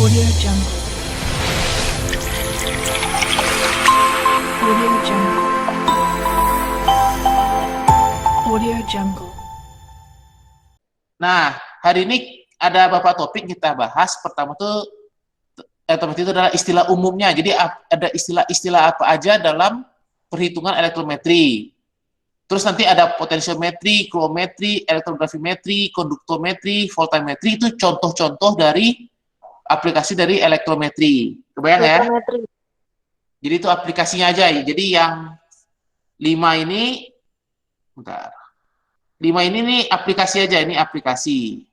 Audio Jungle. Audio Jungle. Audio Jungle. Nah, hari ini ada beberapa topik kita bahas. Pertama tuh topik itu adalah istilah umumnya. Jadi ada istilah-istilah apa aja dalam perhitungan elektrometri. Terus nanti ada potentiometri, kulometri, elektrografimetri, konduktometri, voltametri, itu contoh-contoh dari aplikasi dari elektrometri. Kebayang ya? Jadi itu aplikasinya aja. Jadi yang 5 ini, bentar. 5 ini nih aplikasi aja, ini aplikasi.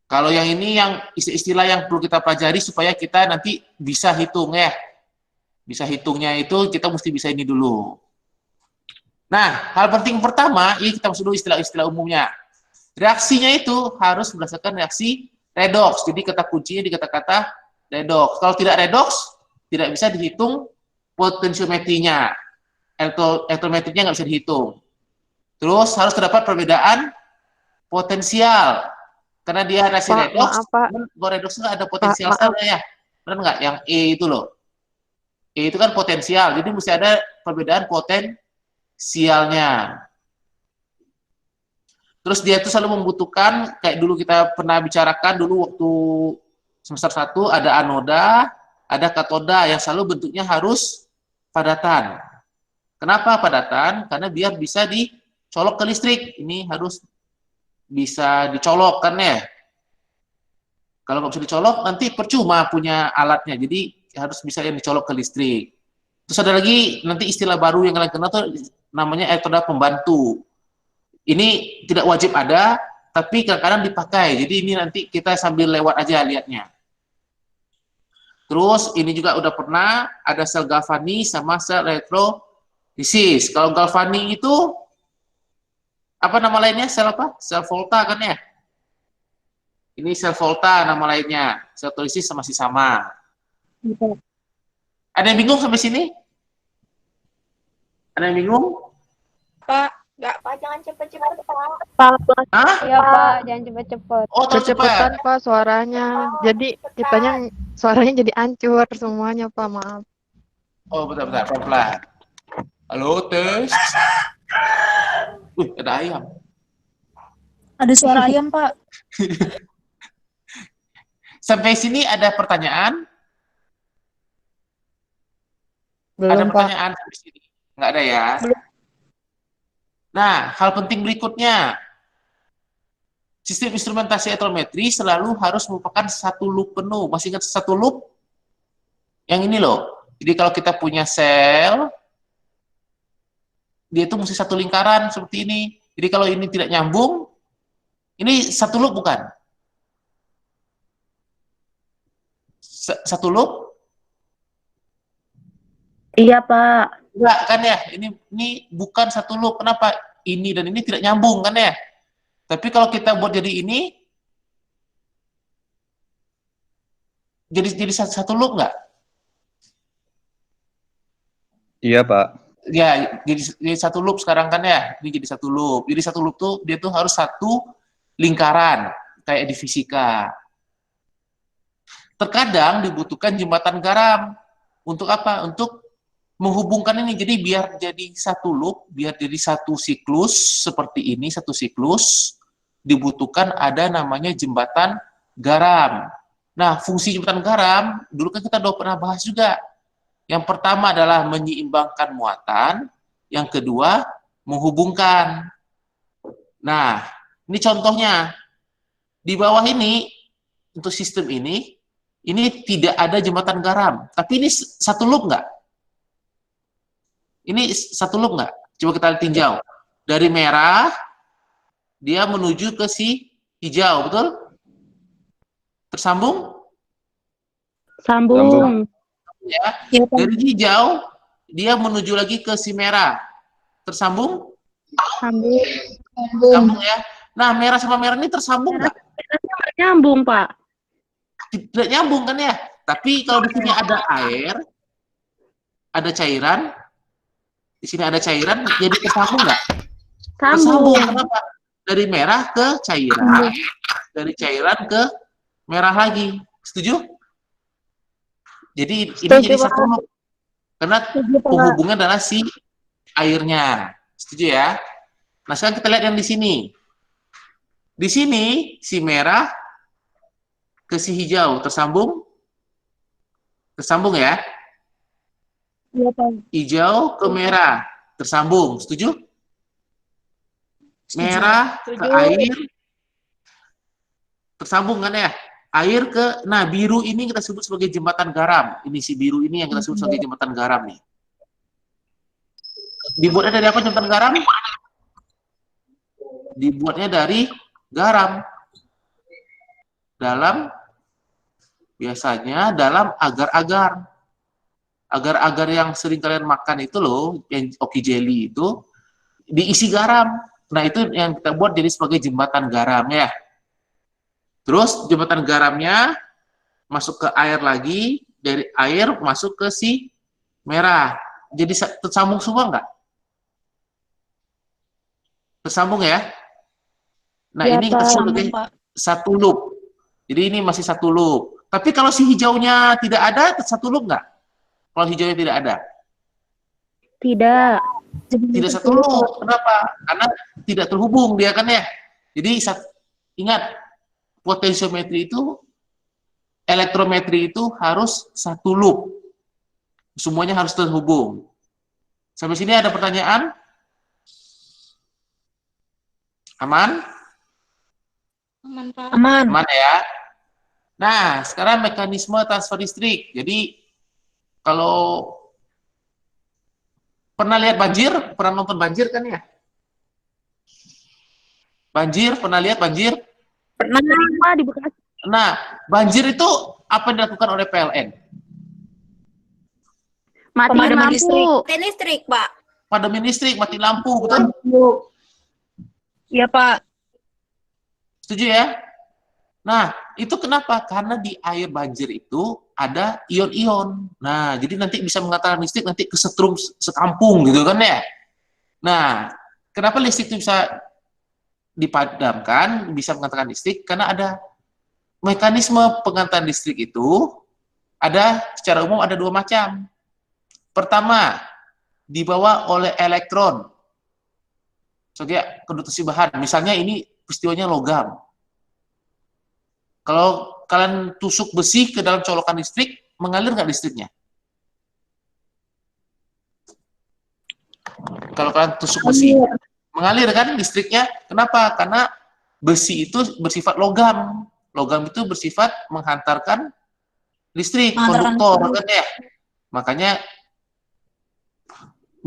Kalau yang ini yang istilah yang perlu kita pelajari supaya kita nanti bisa hitung ya. Bisa hitungnya itu kita mesti bisa ini dulu. Nah, hal penting pertama, ini kita masuk dulu istilah-istilah umumnya. Reaksinya itu harus berdasarkan reaksi redoks. Jadi kata kuncinya di kata-kata redoks. Kalau tidak redoks, tidak bisa dihitung potensiometrinya. Elektrometrinya nggak bisa dihitung. Terus harus terdapat perbedaan potensial. Karena dia reaksi redoks, kalau redoks nggak ada potensial sama ya. Benar nggak? Yang E itu loh. E itu kan potensial, jadi mesti ada perbedaan potensialnya. Terus dia itu selalu membutuhkan, kayak dulu kita pernah bicarakan dulu waktu semester 1, ada anoda, ada katoda, yang selalu bentuknya harus padatan. Kenapa padatan? Karena biar bisa dicolok ke listrik. Ini harus bisa dicolok kan ya. Kalau nggak bisa dicolok, nanti percuma punya alatnya. Jadi harus bisa yang dicolok ke listrik. Terus ada lagi nanti istilah baru yang kalian kenal tuh namanya elektroda pembantu. Ini tidak wajib ada, tapi kadang-kadang dipakai. Jadi ini nanti kita sambil lewat aja lihatnya. Terus ini juga udah pernah ada sel galvanis sama sel elektrolisis. Kalau galvani itu apa nama lainnya? Sel apa? Sel volta kan ya? Ini sel volta nama lainnya. Sel elektrolisis masih sama. Ada yang bingung sampai sini? Ada yang bingung? Pak, Pak, jangan cepet-cepet, Pak. Hah? Iya, Pak, jangan cepet-cepet. Oh, terus Kecepatan Pak suaranya. Jadi kitanya suaranya jadi hancur semuanya Pak, maaf. Oh, bentar, pelan-pelan. Halo, tes. Ada ayam. Ada suara ayam, Pak. Sampai sini ada pertanyaan? Ada Belum Pak. pertanyaan sampai sini? Nggak ada ya? Belum. Nah, hal penting berikutnya. Sistem instrumentasi elektrometri selalu harus merupakan satu loop penuh. Masih ingat satu loop? Yang ini loh. Jadi kalau kita punya sel, dia itu mesti satu lingkaran seperti ini. Jadi kalau ini tidak nyambung, ini satu loop bukan? Satu loop? Iya, Pak. Enggak kan ya? Ini bukan satu loop. Kenapa? Ini dan ini tidak nyambung kan ya? Tapi kalau kita buat jadi ini, jadi satu loop nggak? Iya, Pak. Ya, jadi satu loop sekarang kan ya? Ini jadi satu loop. Jadi satu loop tuh dia tuh harus satu lingkaran kayak di fisika. Terkadang dibutuhkan jembatan garam. Untuk apa? Untuk menghubungkan ini. Jadi biar jadi satu loop, biar jadi satu siklus seperti ini, satu siklus, dibutuhkan ada namanya jembatan garam. Nah, fungsi jembatan garam, dulu kan kita udah pernah bahas juga. Yang pertama adalah menyeimbangkan muatan, yang kedua menghubungkan. Nah, ini contohnya. Di bawah ini, untuk sistem ini tidak ada jembatan garam. Tapi ini satu loop nggak? Ini satu loop nggak? Coba kita tinjau. Dari merah, dia menuju ke si hijau, betul? Tersambung? Sambung. Ya. Dari hijau, dia menuju lagi ke si merah. Tersambung? Sambung. Sambung ya. Nah, merah sama merah ini tersambung nggak? Nyambung, Pak. Tidak nyambung kan ya? Tapi kalau di sini ada air, ada cairan, di sini ada cairan, jadi tersambung nggak? Tersambung. Sambung. Kenapa? Dari merah ke cairan, dari cairan ke merah lagi. Setuju? Jadi ini Setuju, jadi Pak. satu loop. Karena Setuju, Pak. penghubungan adalah si airnya. Setuju ya? Nah, sekarang kita lihat yang di sini. Di sini si merah ke si hijau tersambung. Tersambung ya. Iya, Pak. Hijau ke merah tersambung. Setuju? Merah ke air tersambung kan ya? Air ke, nah biru ini kita sebut sebagai jembatan garam. Ini si biru ini yang kita sebut sebagai jembatan garam nih. Dibuatnya dari apa jembatan garam? Dibuatnya dari garam. Biasanya dalam agar-agar. Agar-agar yang sering kalian makan itu loh, yang oki jelly itu, diisi garam. Nah itu yang kita buat jadi sebagai jembatan garam ya. Terus jembatan garamnya masuk ke air lagi, dari air masuk ke si merah. Jadi tersambung semua nggak? Tersambung ya? Nah Iya, ini Pak. kita sebut sebagai satu loop. Jadi ini masih satu loop. Tapi kalau si hijaunya tidak ada, satu loop nggak? Kalau hijaunya tidak ada? Tidak. Tidak satu loop. Kenapa? Karena tidak terhubung dia kan ya. Jadi ingat, potensiometri itu, elektrometri itu harus satu loop. Semuanya harus terhubung. Sampai sini ada pertanyaan? Aman? Aman. Aman ya? Nah, sekarang mekanisme transfer listrik. Jadi, kalau pernah lihat banjir? Pernah nonton banjir kan ya? Banjir, pernah lihat banjir? Pernah Pak di Bekasi. Nah, banjir itu apa yang dilakukan oleh PLN? Matiin Pemadaman lampu. listrik, Pak. Padamin listrik, mati lampu, betul? Iya, Pak. Setuju ya? Nah, itu kenapa? Karena di air banjir itu ada ion-ion. Nah, jadi nanti bisa mengantarkan listrik nanti ke setrum sekampung gitu kan ya? Nah, kenapa listrik itu bisa dipadamkan, bisa mengantarkan listrik? Karena ada mekanisme pengantaran listrik itu ada secara umum ada dua macam. Pertama, dibawa oleh elektron sebagai konduktivitas bahan. Misalnya ini peristiwanya logam. Kalau kalian tusuk besi ke dalam colokan listrik, mengalir nggak listriknya? Kalau kalian tusuk besi, mengalir kan listriknya? Kenapa? Karena besi itu bersifat logam. Logam itu bersifat menghantarkan listrik, konduktor kan ya. Makanya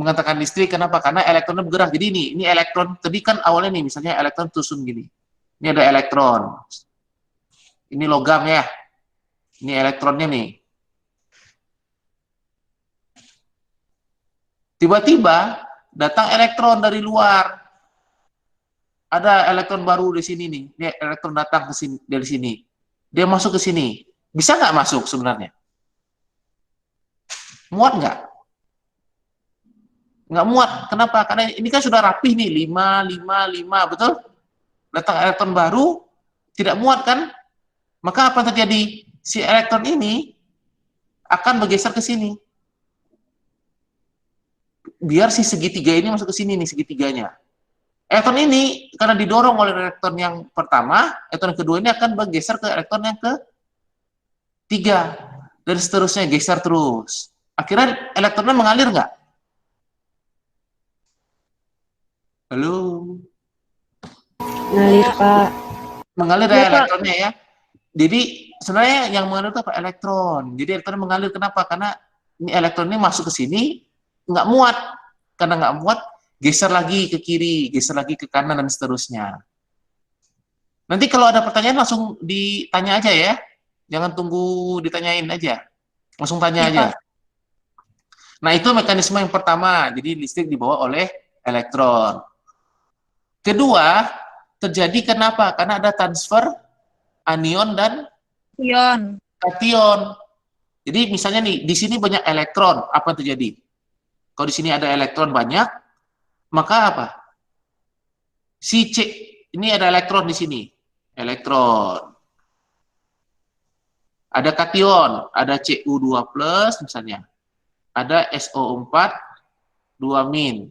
menghantarkan listrik, kenapa? Karena elektronnya bergerak. Jadi ini elektron, tadi kan awalnya nih, misalnya elektron tusuk gini. Ini ada elektron. Ini logam ya. Ini elektronnya nih. Tiba-tiba datang elektron dari luar. Ada elektron baru di sini nih. Ini elektron datang ke sini dari sini. Dia masuk ke sini. Bisa nggak masuk sebenarnya? Muat nggak? Nggak muat. Kenapa? Karena ini kan sudah rapih nih. 5, 5, 5. Betul? Datang elektron baru. Tidak muat kan? Maka apa yang terjadi? Si elektron ini akan bergeser ke sini. Biar si segitiga ini masuk ke sini nih, segitiganya. Elektron ini, karena didorong oleh elektron yang pertama, elektron yang kedua ini akan bergeser ke elektron yang ketiga. Dan seterusnya, geser terus. Akhirnya elektronnya mengalir nggak? Halo? Ngalir, Pak. Mengalir Ya, ya Pak. elektronnya ya. Jadi sebenarnya yang mengalir itu apa? Elektron. Jadi elektron mengalir kenapa? Karena ini elektron ini masuk ke sini nggak muat. Karena nggak muat, geser lagi ke kiri, geser lagi ke kanan dan seterusnya. Nanti kalau ada pertanyaan langsung ditanya aja ya. Jangan tunggu ditanyain aja. Langsung tanya aja. Nah, itu mekanisme yang pertama. Jadi listrik dibawa oleh elektron. Kedua, terjadi kenapa? Karena ada transfer anion dan Ion. kation. Jadi misalnya nih, di sini banyak elektron, apa yang terjadi? Kalau di sini ada elektron banyak, maka apa? Si C, ini ada elektron di sini. Elektron. Ada kation, ada Cu2+ misalnya. Ada SO4 2-.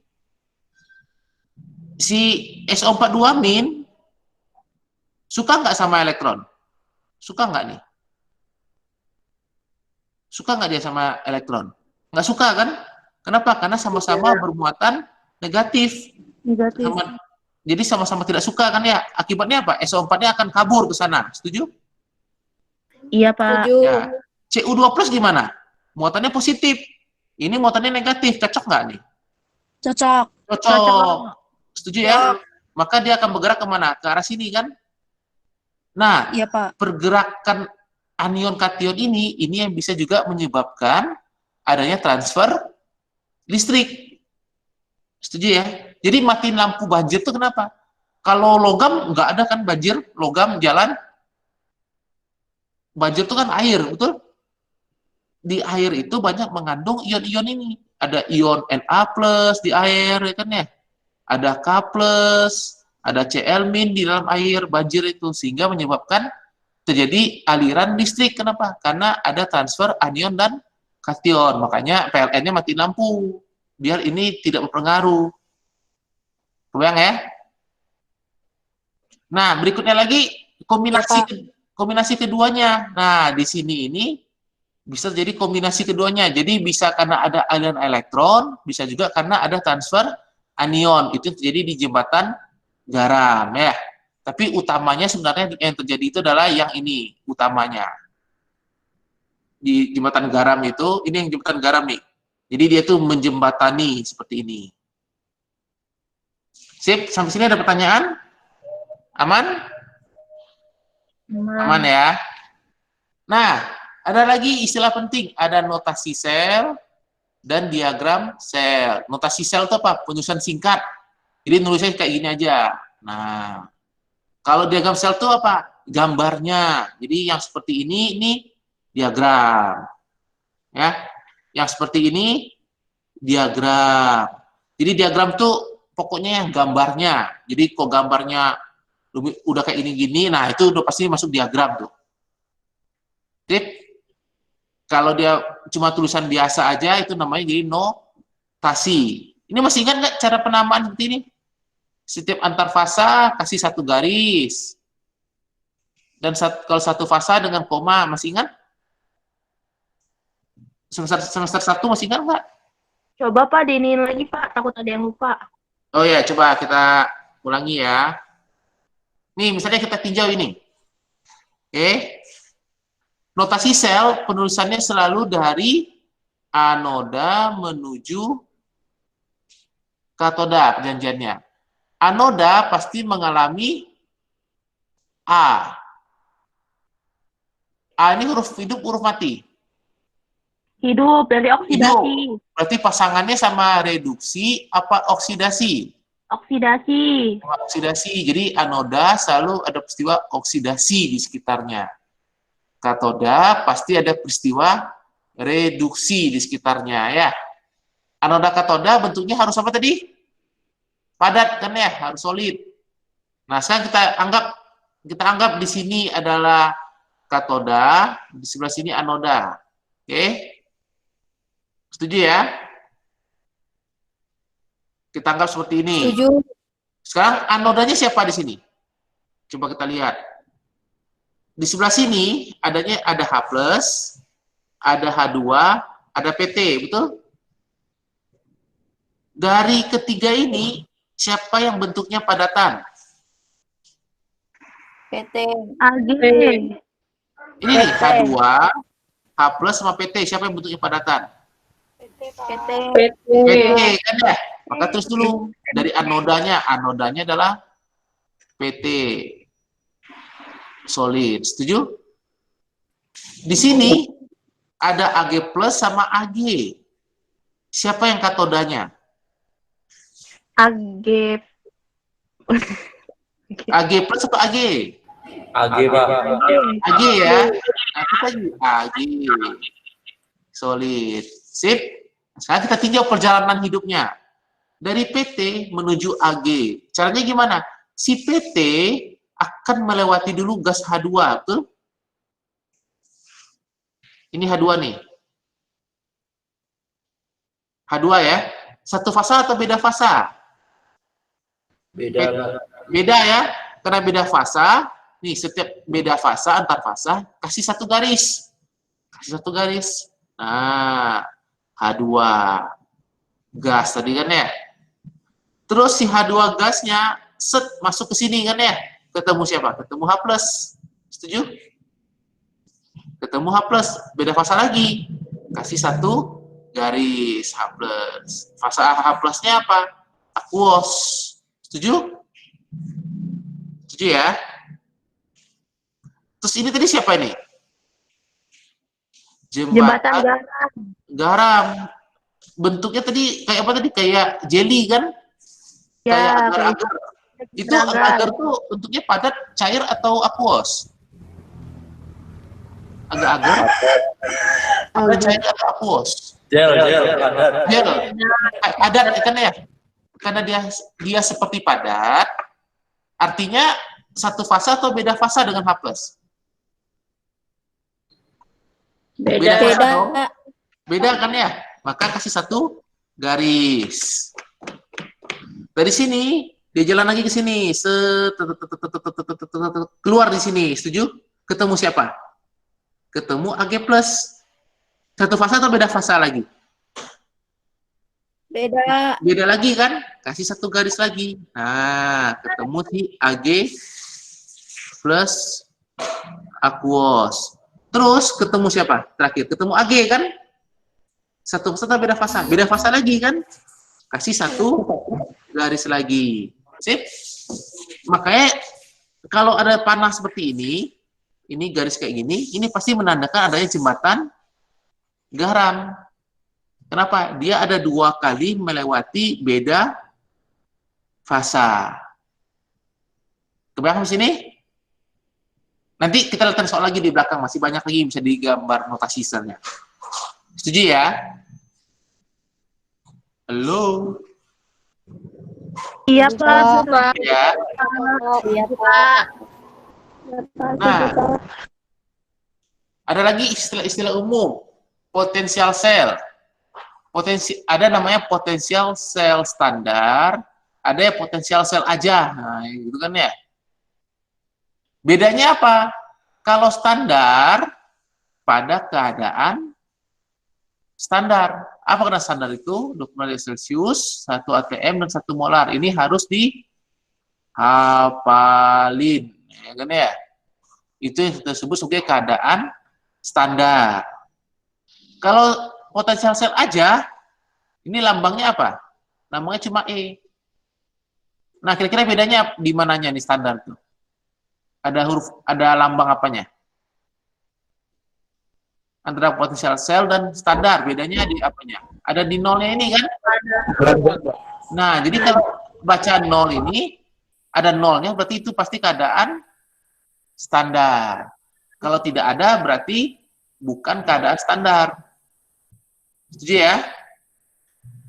Si SO4 2- suka nggak sama elektron? Suka nggak nih? Suka nggak dia sama elektron? Nggak suka kan? Kenapa? Karena sama-sama bermuatan negatif. Negatif. Jadi sama-sama tidak suka kan ya? Akibatnya apa? SO4-nya akan kabur ke sana. Setuju? Iya, Pak. Setuju. Ya. Cu2+ gimana? Muatannya positif. Ini muatannya negatif. Cocok nggak nih? Cocok. Cocok. Setuju ya? Maka dia akan bergerak kemana? Ke arah sini kan? Nah, Iya, Pak. pergerakan anion kation ini yang bisa juga menyebabkan adanya transfer listrik. Setuju ya? Jadi matiin lampu banjir itu kenapa? Kalau logam nggak ada kan banjir, logam jalan. Banjir itu kan air, betul? Di air itu banyak mengandung ion-ion ini. Ada ion Na+ di air, ya kan ya? Ada K+, ada Cl- di dalam air, banjir itu. Sehingga menyebabkan terjadi aliran listrik. Kenapa? Karena ada transfer anion dan kation. Makanya PLN-nya mati lampu. Biar ini tidak berpengaruh. Kebayang ya? Nah, berikutnya lagi kombinasi keduanya. Nah, di sini ini bisa jadi kombinasi keduanya. Jadi bisa karena ada aliran elektron, bisa juga karena ada transfer anion. Itu terjadi di jembatan garam ya. Tapi utamanya sebenarnya yang terjadi itu adalah yang ini utamanya. Di jembatan garam itu, ini yang jembatan garam nih. Jadi dia tuh menjembatani seperti ini. Sip, sampai sini ada pertanyaan? Aman? Aman ya. Nah, ada lagi istilah penting, ada notasi sel dan diagram sel. Notasi sel itu apa? Penyusunan singkat. Jadi nulisnya kayak gini aja. Nah, kalau diagram sel itu apa? Gambarnya. Jadi yang seperti ini diagram. Ya. Yang seperti ini diagram. Jadi diagram tuh pokoknya yang gambarnya. Jadi kok gambarnya udah kayak gini-gini, nah itu udah pasti masuk diagram tuh. Tip, kalau dia cuma tulisan biasa aja, itu namanya jadi notasi. Ini masih ingat nggak cara penamaan seperti ini? Setiap antar fasa kasih satu garis. Dan kalau satu fasa dengan koma, masih ingat? Semester 1 masih ingat nggak? Coba, Pak, diinin lagi, Pak. Takut ada yang lupa. Oh ya, coba kita ulangi ya. Nih, misalnya kita tinjau ini. Oke. Notasi sel, penulisannya selalu dari anoda menuju katoda perjanjiannya. Anoda pasti mengalami A. A ini huruf hidup, huruf mati? Hidup dari oksidasi. Hidup. Berarti pasangannya sama reduksi apa oksidasi? Oksidasi. Oksidasi. Jadi anoda selalu ada peristiwa oksidasi di sekitarnya. Katoda pasti ada peristiwa reduksi di sekitarnya ya. Anoda katoda bentuknya harus apa tadi? Padat kan ya, harus solid. Nah, sekarang kita anggap di sini adalah katoda, di sebelah sini anoda. Oke? Setuju ya? Kita anggap seperti ini. Setuju. Sekarang anodanya siapa di sini? Coba kita lihat. Di sebelah sini ada H+, ada H2, ada PT, betul? Dari ketiga ini, siapa yang bentuknya padatan? PT. AG. Ini nih, H2, H+ sama PT, siapa yang bentuknya padatan? PT. PT, kan ya? Maka terus dulu, dari anodanya adalah PT. Solid, setuju? Di sini ada Ag+ sama Ag. Siapa yang katodanya? AG. Ag+ atau Ag? AG, Pak. Ag ya. Nah, kita Ag. Solid. Sip. Sekarang kita tinjau perjalanan hidupnya. Dari PT menuju Ag. Caranya gimana? Si PT akan melewati dulu gas H2, betul? Ini H2 nih. H2 ya. Satu fasa atau beda fasa? Beda, Pak. Beda ya. Karena beda fasa, nih setiap beda fasa, antar fasa, kasih satu garis. Kasih satu garis. Nah, H2 gas tadi kan ya. Terus si H2 gasnya set masuk ke sini kan ya. Ketemu siapa? Ketemu H+. Setuju? Ketemu H+, beda fasa lagi. Kasih satu garis H+. Fasa H+-nya apa? Aquos. Setuju? Setuju ya? Terus ini tadi siapa ini? Jembatan garam. Garam. Bentuknya tadi kayak apa tadi? Kayak jelly kan? Ya, Kayak kayak agar-agar. Itu agar-agar. agar-agar tuh bentuknya padat, cair atau aquos? Agar-agar? Padat, cair atau aquos? Gel, padat. Gel. Padat kan ya? Karena dia seperti padat, artinya satu fasa atau beda fasa dengan H+? Beda fasa dong? Beda kan ya? Maka kasih satu garis. Dari sini, dia jalan lagi ke sini. Keluar di sini, setuju? Ketemu siapa? Ketemu Ag+. Satu fasa atau beda fasa lagi? Beda. Beda lagi kan? Kasih satu garis lagi. Nah, ketemu si Ag plus aquos. Terus ketemu siapa? Terakhir, ketemu Ag kan? Satu fasa atau beda fasa? Beda fasa lagi kan? Kasih satu garis lagi. Sip? Makanya kalau ada panah seperti ini garis kayak gini, ini pasti menandakan adanya jembatan garam. Kenapa? Dia ada 2 kali melewati beda fasa. Kebayang di sini? Nanti kita lihat soal lagi di belakang, masih banyak lagi bisa digambar notasi misalnya. Setuju ya? Halo? Iya, Pak. Ya. Iya, Pak. Nah, ada lagi istilah-istilah umum. Potensial sel. Ada namanya potensial sel standar, ada yang potensial sel aja. Nah, gitu kan ya. Bedanya apa? Kalau standar pada keadaan standar. Apa keadaan standar itu? 20 derajat Celcius, 1 atm dan 1 molar. Ini harus dihafalin, ya kan ya? Itu yang kita sebut sebagai keadaan standar. Kalau potensial sel aja, ini lambangnya apa? Lambangnya cuma E. Nah, kira-kira bedanya di mananya nih standar tuh? Ada lambang apanya? Antara potensial sel dan standar, bedanya di apanya? Ada di nolnya ini kan? Nah, jadi kalau baca nol ini, ada nolnya, berarti itu pasti keadaan standar. Kalau tidak ada, berarti bukan keadaan standar. Setuju ya?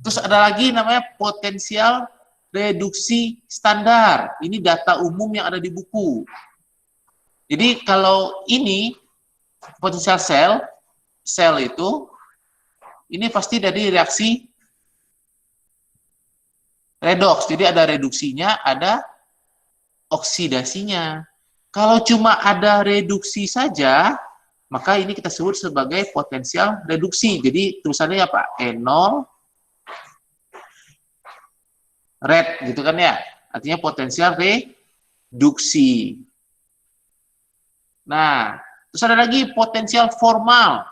Terus ada lagi namanya potensial reduksi standar. Ini data umum yang ada di buku. Jadi kalau ini potensial sel itu, ini pasti dari reaksi redoks. Jadi ada reduksinya, ada oksidasinya. Kalau cuma ada reduksi saja, maka ini kita sebut sebagai potensial reduksi. Jadi tulisannya apa? E0 red gitu kan ya. Artinya potensial reduksi. Nah, terus ada lagi potensial formal.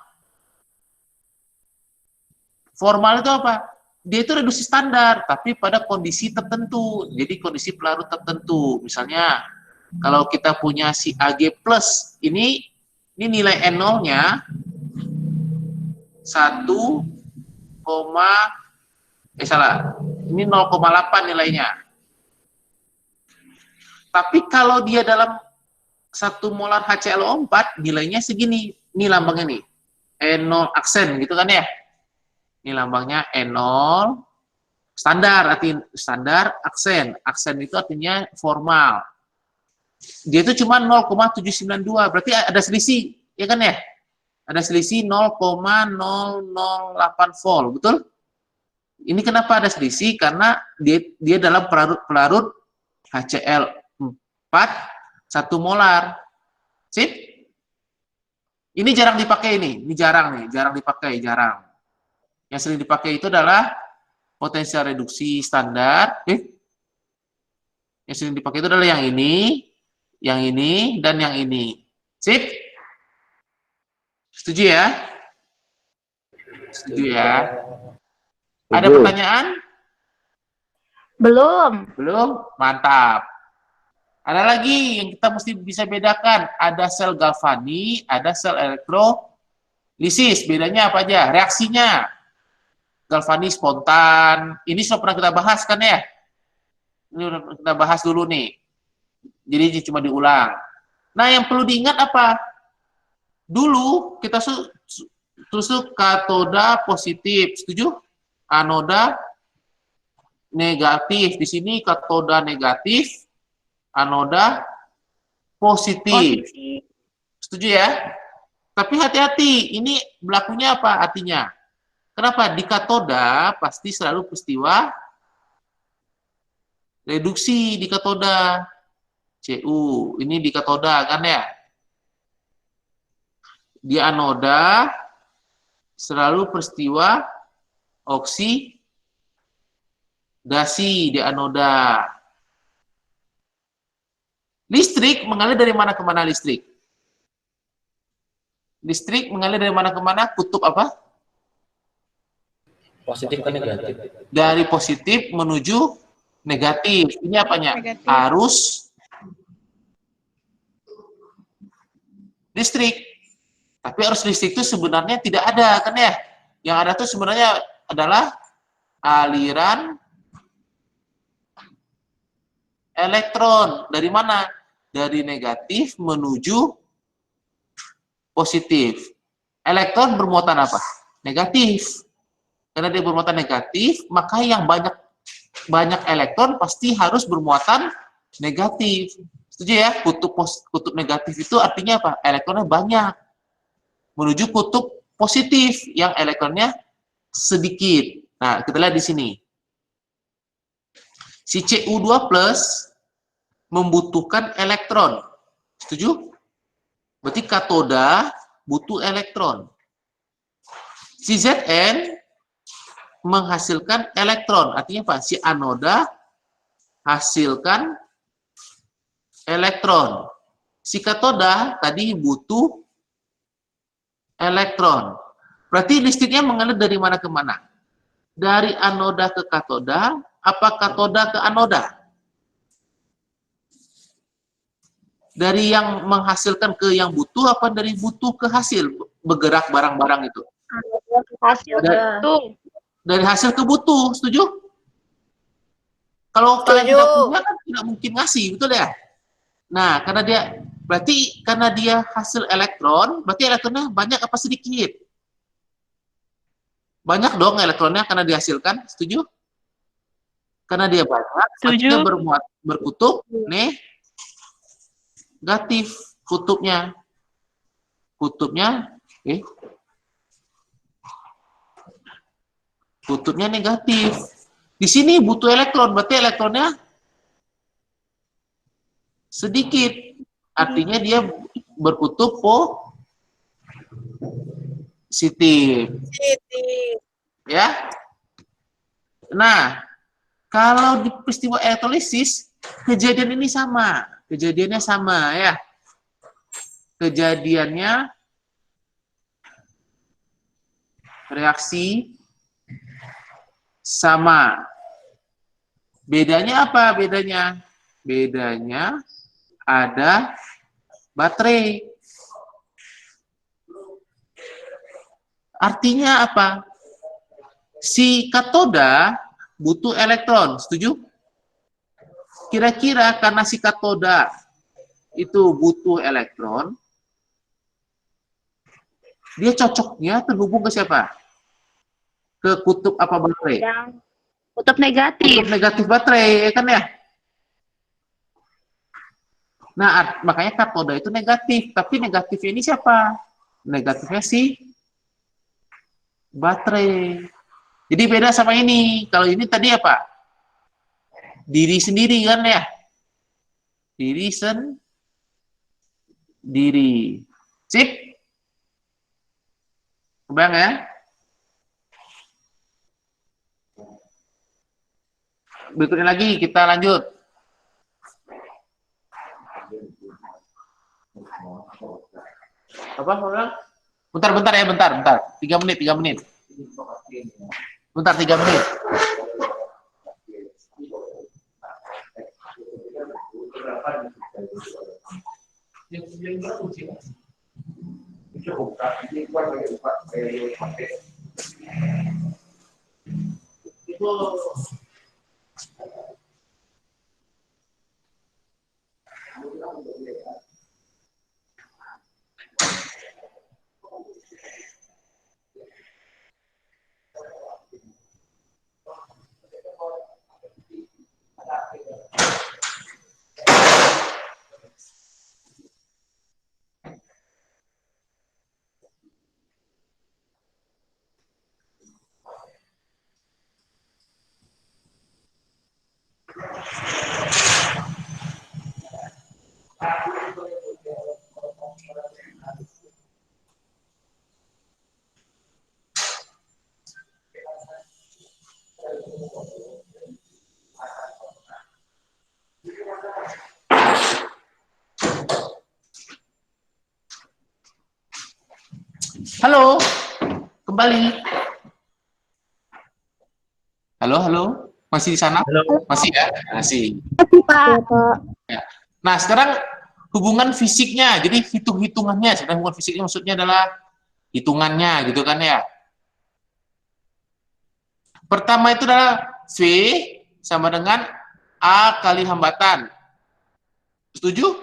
Formal itu apa? Dia itu reduksi standar, tapi pada kondisi tertentu. Jadi kondisi pelarut tertentu. Misalnya, kalau kita punya si Ag+, ini nilai N0-nya 0,8 nilainya. Tapi kalau dia dalam 1 molar HClO4 nilainya segini. Ini lambangnya nih. E0 aksen gitu kan ya. Ini lambangnya E0 standar, artinya standar aksen. Aksen itu artinya formal. Dia itu cuma 0,792, berarti ada selisih, ya kan ya? Ada selisih 0,008 volt, betul? Ini kenapa ada selisih? Karena dia dalam pelarut HCl 4 1 molar. Sip? Ini jarang dipakai ini jarang dipakai, jarang. Yang sering dipakai itu adalah potensial reduksi standar. Yang sering dipakai itu adalah yang ini, dan yang ini. Sip? Setuju ya? Setuju ya? Ada Setuju. pertanyaan? Belum. Belum? Mantap. Ada lagi yang kita mesti bisa bedakan. Ada sel galvani, ada sel elektrolisis. Bedanya apa aja? Reaksinya. Galvani spontan. Ini sudah pernah kita bahas kan ya? Ini udah kita bahas dulu nih. Jadi cuma diulang. Nah, yang perlu diingat apa? Dulu kita tusuk katoda positif. Setuju? Anoda negatif. Di sini katoda negatif, anoda positif. Setuju ya? Tapi hati-hati, ini berlakunya apa artinya? Kenapa? Di katoda pasti selalu peristiwa reduksi di katoda. Cu, ini di katoda kan ya? Di anoda selalu peristiwa oksidasi di anoda. Listrik mengalir dari mana ke mana listrik? Listrik mengalir dari mana ke mana? Kutub apa? Positif kan negatif? Dari positif menuju negatif. Ini apanya? Negatif. Arus listrik. Tapi arus listrik itu sebenarnya tidak ada kan ya? Yang ada tuh sebenarnya adalah aliran elektron. Dari mana? Dari negatif menuju positif. Elektron bermuatan apa? Negatif. Karena dia bermuatan negatif, maka yang banyak elektron pasti harus bermuatan negatif. Setuju ya? Kutub negatif itu artinya apa? Elektronnya banyak. Menuju kutub positif yang elektronnya sedikit. Nah, kita lihat di sini. Si Cu2+ membutuhkan elektron. Setuju? Berarti katoda butuh elektron. Si Zn menghasilkan elektron. Artinya apa? Si anoda hasilkan elektron. Si katoda tadi butuh elektron. Berarti listriknya mengalir dari mana ke mana? Dari anoda ke katoda, apa katoda ke anoda? Dari yang menghasilkan ke yang butuh, apa dari butuh ke hasil? Bergerak barang-barang itu. Hasil Dari hasil ke butuh, setuju? Kalau kalian tidak punya, kan tidak mungkin ngasih, betul ya? Nah, karena dia hasil elektron, berarti elektronnya banyak apa sedikit? Banyak dong elektronnya karena dihasilkan, setuju? Karena dia banyak, Setuju. dia berkutub negatif kutubnya. Kutubnya negatif. Di sini butuh elektron, berarti elektronnya sedikit. Artinya dia berkutub positif. Ya. Nah, kalau di peristiwa elektrolisis, kejadian ini sama. Kejadiannya sama ya. Kejadiannya reaksi sama. Bedanya apa? Bedanya ada baterai. Artinya apa? Si katoda butuh elektron, setuju? Kira-kira karena si katoda itu butuh elektron, dia cocoknya terhubung ke siapa? Ke kutub apa baterai? yang kutub negatif. Kutub negatif baterai, ya kan ya? Nah, makanya katoda itu negatif. Tapi negatifnya ini siapa? negatifnya si baterai. Jadi beda sama ini. Kalau ini tadi apa? Diri sendiri kan ya? Diri sendiri. Sip? Kebayang ya? Berikutnya lagi kita lanjut. Apa orang? Bentar ya, bentar. 3 menit. Bentar, 3 menit. Halo, kembali. Halo, masih di sana? Halo. Masih ya? Masih. Pak. Nah, sekarang hubungan fisiknya, jadi hitung-hitungannya. Sekarang hubungan fisiknya maksudnya adalah hitungannya, gitu kan ya? Pertama itu adalah V sama dengan A kali hambatan. Setuju?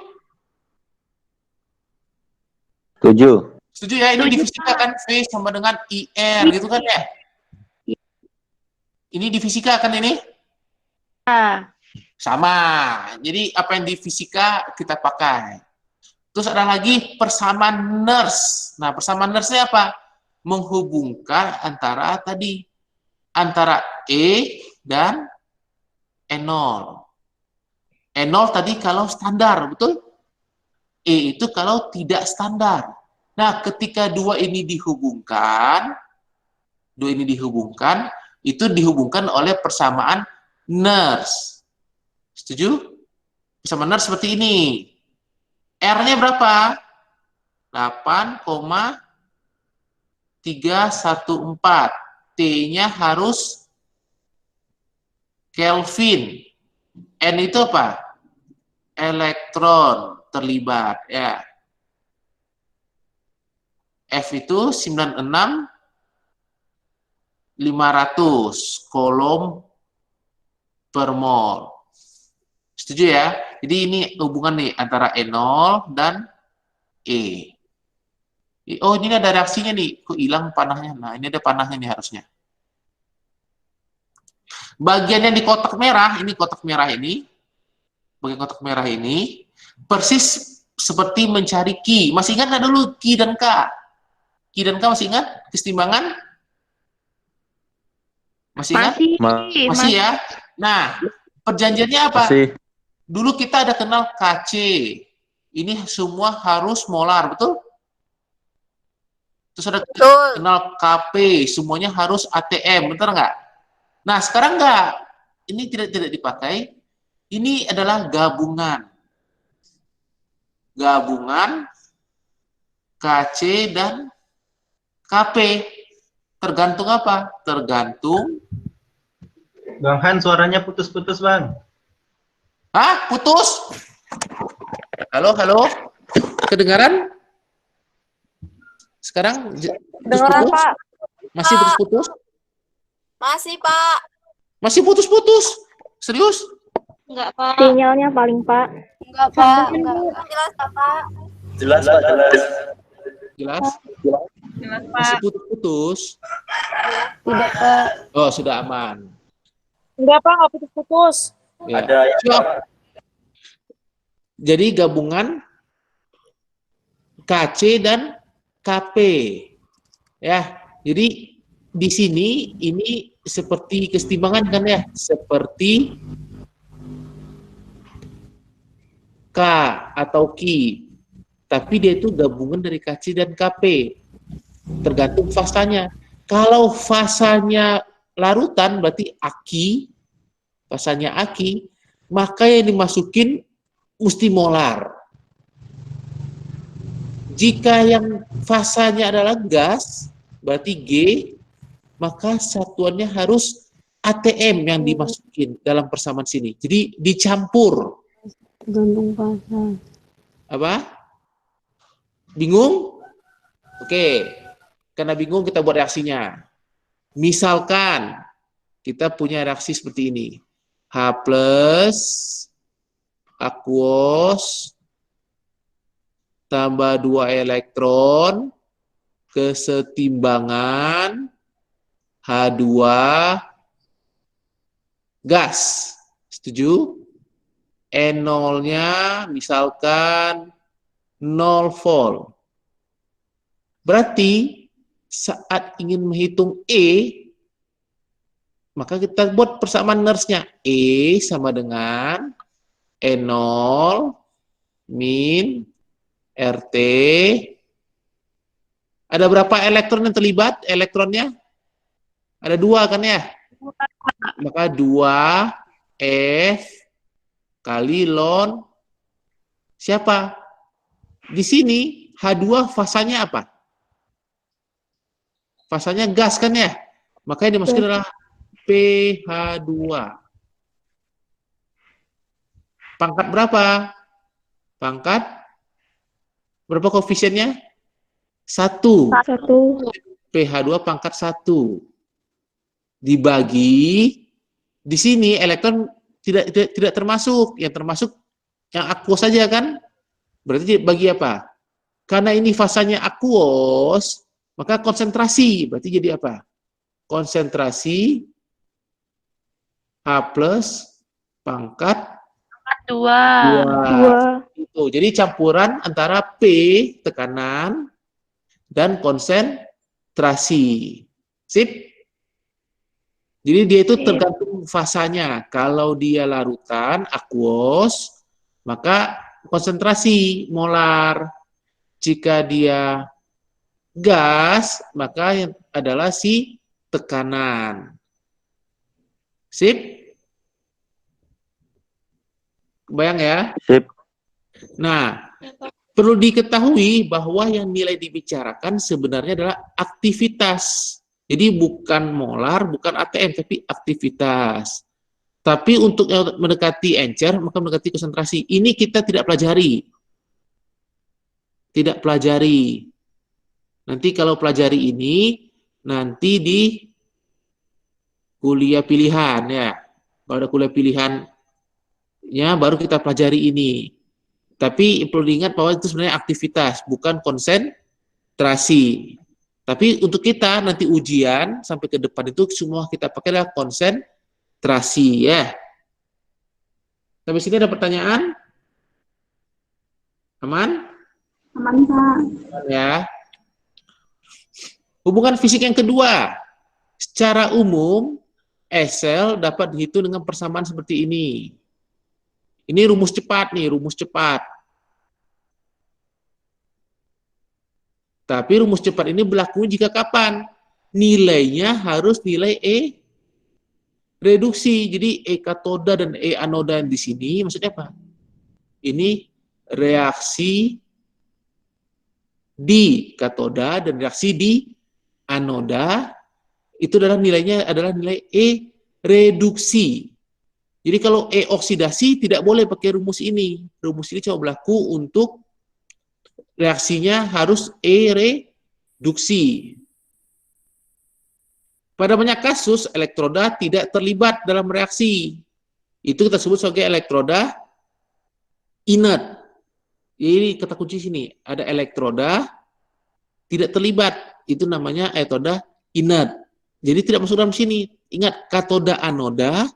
Setuju. Setuju ya? Ini di fisika kan V sama dengan IR, gitu kan ya? Ini di fisika kan ini? Sama. Jadi apa yang di fisika kita pakai. Terus ada lagi persamaan Nernst. Nah, persamaan Nernst-nya apa? Menghubungkan antara E dan E0. E0 tadi kalau standar, betul? E itu kalau tidak standar. Nah, ketika dua ini dihubungkan, itu dihubungkan oleh persamaan Nernst. Setuju? Persamaan Nernst seperti ini. R-nya berapa? 8,314. T-nya harus Kelvin. N itu apa? Elektron terlibat. Ya. F itu 96.500 coulomb per mol. Setuju ya? Jadi ini hubungan nih antara E0 dan E. Oh, ini ada reaksinya nih. Kok hilang panahnya? Nah, ini ada panahnya nih harusnya. Bagian yang di kotak merah, ini kotak merah ini, bagian kotak merah ini, persis seperti mencari Ki. Masih ingat nggak dulu Ki dan K? Ki dan K masih ingat? Kesetimbangan? Masih ingat? Masih ya? Nah, perjanjiannya apa? Masih. Dulu kita ada kenal KC. Ini semua harus molar, betul? Terus ada kenal KP, semuanya harus ATM, betul nggak? Nah, sekarang nggak. Ini tidak dipakai. Ini adalah gabungan. Gabungan KC dan KP. Tergantung apa? Tergantung. Bang Han, suaranya putus-putus, Bang. Hah? Putus? Halo? Kedengaran? Sekarang Dengeran, putus-putus? Pak. Masih putus-putus? Masih, Pak. Masih putus-putus? Serius? Enggak, Pak. Sinyalnya paling, Pak. Enggak, Pak. Enggak. Jelas, Pak. Jelas, Pak, jelas. Jelas? Jelas, Masih putus-putus? Tidak, Pak. Oh, sudah aman. Enggak, Pak. Enggak putus-putus. Ya. Ada yang Siap. Jadi gabungan KC dan Kp. Ya, jadi di sini ini seperti kesetimbangan kan ya, seperti K atau Ki. Tapi dia itu gabungan dari Kc dan Kp. Tergantung fasanya. Kalau fasanya larutan berarti aki, fasanya aki, maka yang dimasukin mesti molar. Jika yang fasanya adalah gas, berarti G, maka satuannya harus ATM yang dimasukin dalam persamaan sini. Jadi dicampur. Tergantung fasa. Apa? Bingung? Oke. Karena bingung kita buat reaksinya. Misalkan kita punya reaksi seperti ini. H plus aquos tambah 2 elektron kesetimbangan H2 gas. Setuju? N0-nya misalkan 0 volt. Berarti saat ingin menghitung E, maka kita buat persamaan nurse-nya. E sama dengan N0 min RT. Ada berapa elektron yang terlibat? Elektronnya? Ada 2 kan ya? Maka 2 F kali ln siapa? Di sini H2 fasanya apa? Fasanya gas kan ya? Makanya dimasukin adalah pH2. Pangkat berapa? Pangkat berapa koefisiennya? 1. 1. pH2 pangkat 1. Dibagi, di sini elektron tidak termasuk. Yang termasuk yang aquos saja kan? Berarti bagi apa? Karena ini fasanya aquos, maka konsentrasi. Berarti jadi apa? Konsentrasi H plus pangkat 2. 2. Itu. Jadi campuran antara P, tekanan, dan konsentrasi. Sip? Jadi dia itu tergantung fasanya. Kalau dia larutan, aquos, maka konsentrasi molar. Jika dia gas, maka yang adalah si tekanan. Sip? Kebayang ya? Sip. Nah, perlu diketahui bahwa yang nilai dibicarakan sebenarnya adalah aktivitas. Jadi bukan molar, bukan ATM, tapi aktivitas. Tapi untuk mendekati encer, maka mendekati konsentrasi. Ini kita tidak pelajari. Tidak pelajari. Nanti kalau pelajari ini, nanti di kuliah pilihan ya. Kalau ada kuliah pilihannya, baru kita pelajari ini. Tapi perlu diingat bahwa itu sebenarnya aktivitas, bukan konsentrasi. Tapi untuk kita nanti ujian sampai ke depan itu semua kita pakai adalah konsentrasi ya. Sampai sini ada pertanyaan? Aman? Aman, Pak. Ya. Hubungan fisik yang kedua. Secara umum, SL dapat dihitung dengan persamaan seperti ini. Ini rumus cepat nih, rumus cepat. Tapi rumus cepat ini berlaku jika kapan? Nilainya harus nilai E reduksi. Jadi E katoda dan E anoda di sini maksudnya apa? Ini reaksi di katoda dan reaksi di anoda itu adalah nilainya adalah nilai E reduksi. Jadi kalau E oksidasi tidak boleh pakai rumus ini. Rumus ini cuma berlaku untuk reaksinya harus E reduksi. Pada banyak kasus elektroda tidak terlibat dalam reaksi. Itu kita sebut sebagai elektroda inert. Jadi kata kunci sini ada elektroda tidak terlibat. Itu namanya elektroda inert. Jadi tidak masuk dalam sini. Ingat, katoda anoda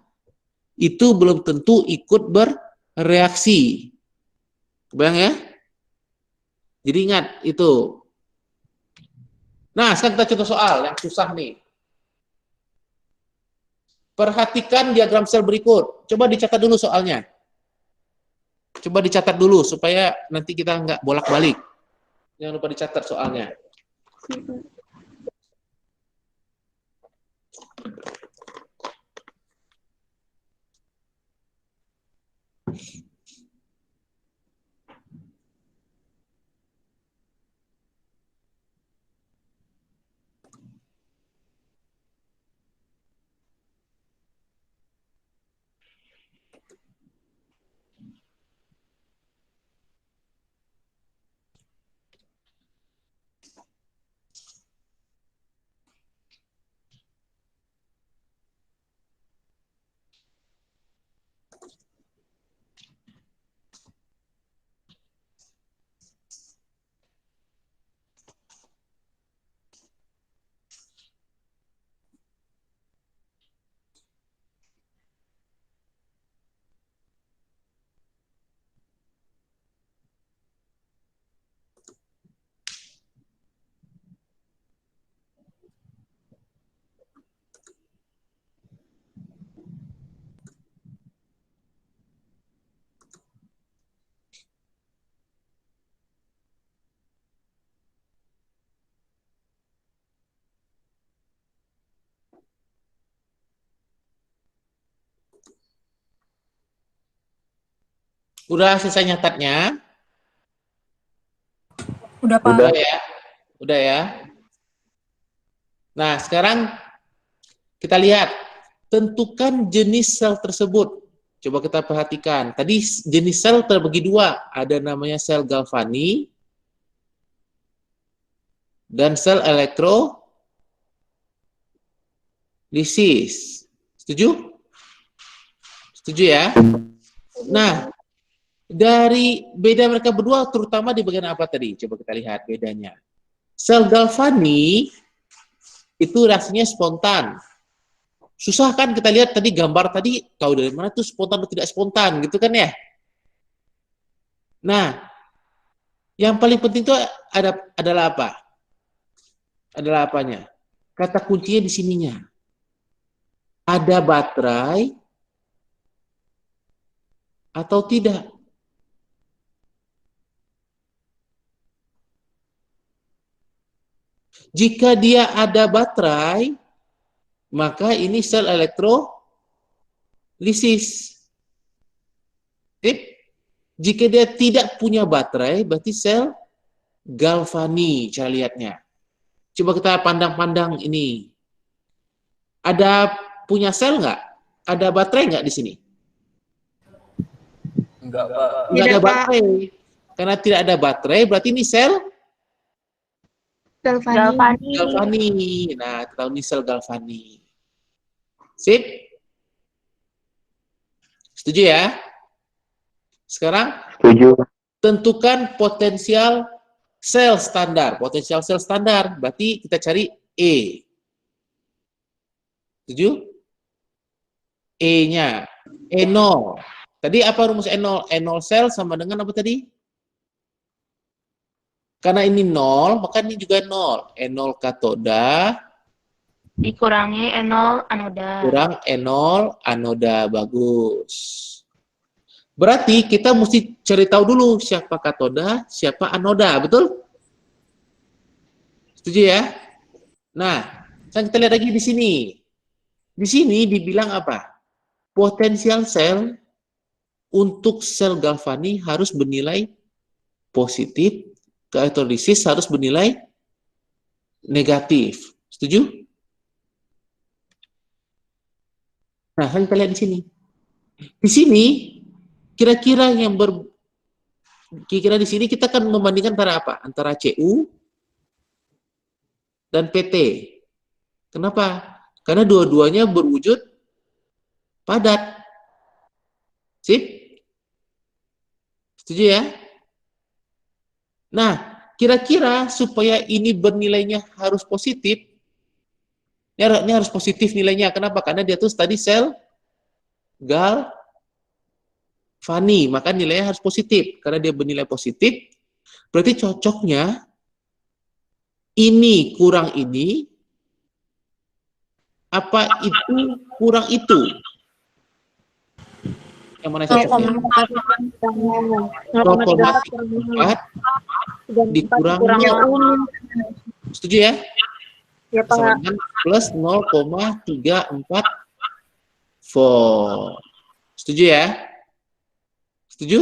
itu belum tentu ikut bereaksi. Kebayang ya? Jadi ingat itu. Nah, sekarang kita contoh soal yang susah nih. Perhatikan diagram sel berikut. Coba dicatat dulu soalnya. Coba dicatat dulu supaya nanti kita nggak bolak-balik. Jangan lupa dicatat soalnya. Udah selesai nyatatnya? Udah, Pak. Udah ya? Udah ya? Nah, sekarang kita lihat. Tentukan jenis sel tersebut. Coba kita perhatikan. Tadi jenis sel terbagi dua. Ada namanya sel Galvani dan sel elektrolisis. Setuju? Setuju ya? Nah, dari beda mereka berdua terutama di bagian apa tadi? Coba kita lihat bedanya. Sel Galvani itu reaksinya spontan. Susah kan kita lihat tadi gambar tadi, tahu dari mana tuh spontan atau tidak spontan gitu kan ya? Nah, yang paling penting itu adalah apa? Adalah apanya? Kata kuncinya di sininya. Ada baterai atau tidak? Jika dia ada baterai, maka ini sel elektrolisis. Jika dia tidak punya baterai, berarti sel Galvani, cara lihatnya. Coba kita pandang-pandang ini. Ada punya sel nggak? Ada baterai nggak di sini? Enggak, Pak. Nggak ada Tidak, Pak. baterai. Karena tidak ada baterai, berarti ini sel Galvani. Galvani. Nah, kita tahu ini sel Galvani. Sip? Setuju ya? Sekarang Setuju. tentukan potensial sel standar. Potensial sel standar berarti kita cari E. Setuju? E-nya. E0. Tadi apa rumus E0? E0 sel sama dengan apa tadi? Karena ini 0, maka ini juga 0. E0 katoda Dikurangi E0 anoda. kurang E0 anoda. Bagus. Berarti kita mesti cari tahu dulu siapa katoda, siapa anoda, betul? Setuju ya? Nah, sekarang kita lihat lagi di sini. Di sini dibilang apa? Potensial sel untuk sel Galvani harus bernilai positif, ke elektrolisis harus bernilai negatif. Setuju? Nah, kita lihat di sini. Di sini kira-kira kira-kira di sini kita akan membandingkan antara apa? Antara Cu dan PT. Kenapa? Karena dua-duanya berwujud padat. Sip? Setuju ya? Nah, kira-kira supaya ini bernilainya harus positif, ini harus positif nilainya. Kenapa? Karena dia tuh tadi sel Galvani, maka nilainya harus positif. Karena dia bernilai positif, berarti cocoknya ini kurang ini, apa itu kurang itu? Yang mana cocoknya? 0,34 dikurangi, setuju ya? Ya Sama dengan plus 0,34 volt. Setuju ya? Setuju?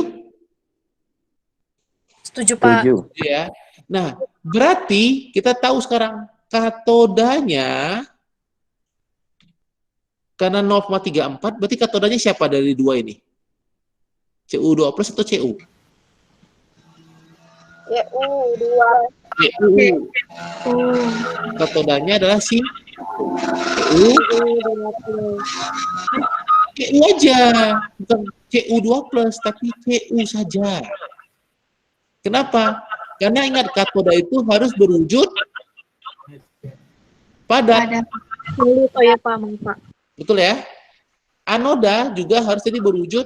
Setuju. Setuju ya. Nah, berarti kita tahu sekarang katodanya karena 0,34, berarti katodanya siapa dari dua ini? CU2 plus atau CU? CU. Katodanya adalah si CU. CU aja, bukan CU2 plus, tapi CU saja. Kenapa? Karena ingat katoda itu harus berwujud padat. Oh ya Pak. Betul ya? Anoda juga harus jadi berwujud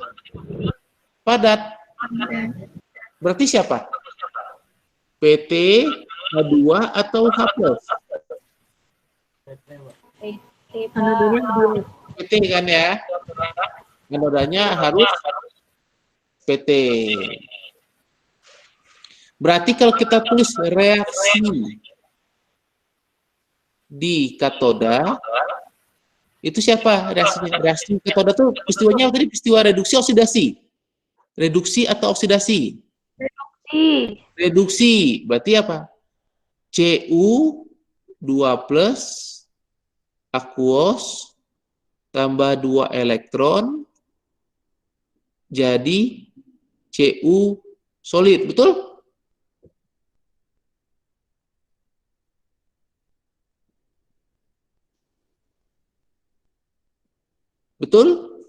padat. Berarti siapa? PT, H2 atau H+? PT kan ya? Anodanya harus PT. Berarti kalau kita tulis reaksi di katoda, itu siapa reaksinya? Reaksi katoda itu peristiwanya tadi peristiwa reduksi oksidasi. Reduksi atau oksidasi? Reduksi. Berarti apa? Cu2 plus aquos tambah 2 elektron jadi Cu solid. Betul? Betul?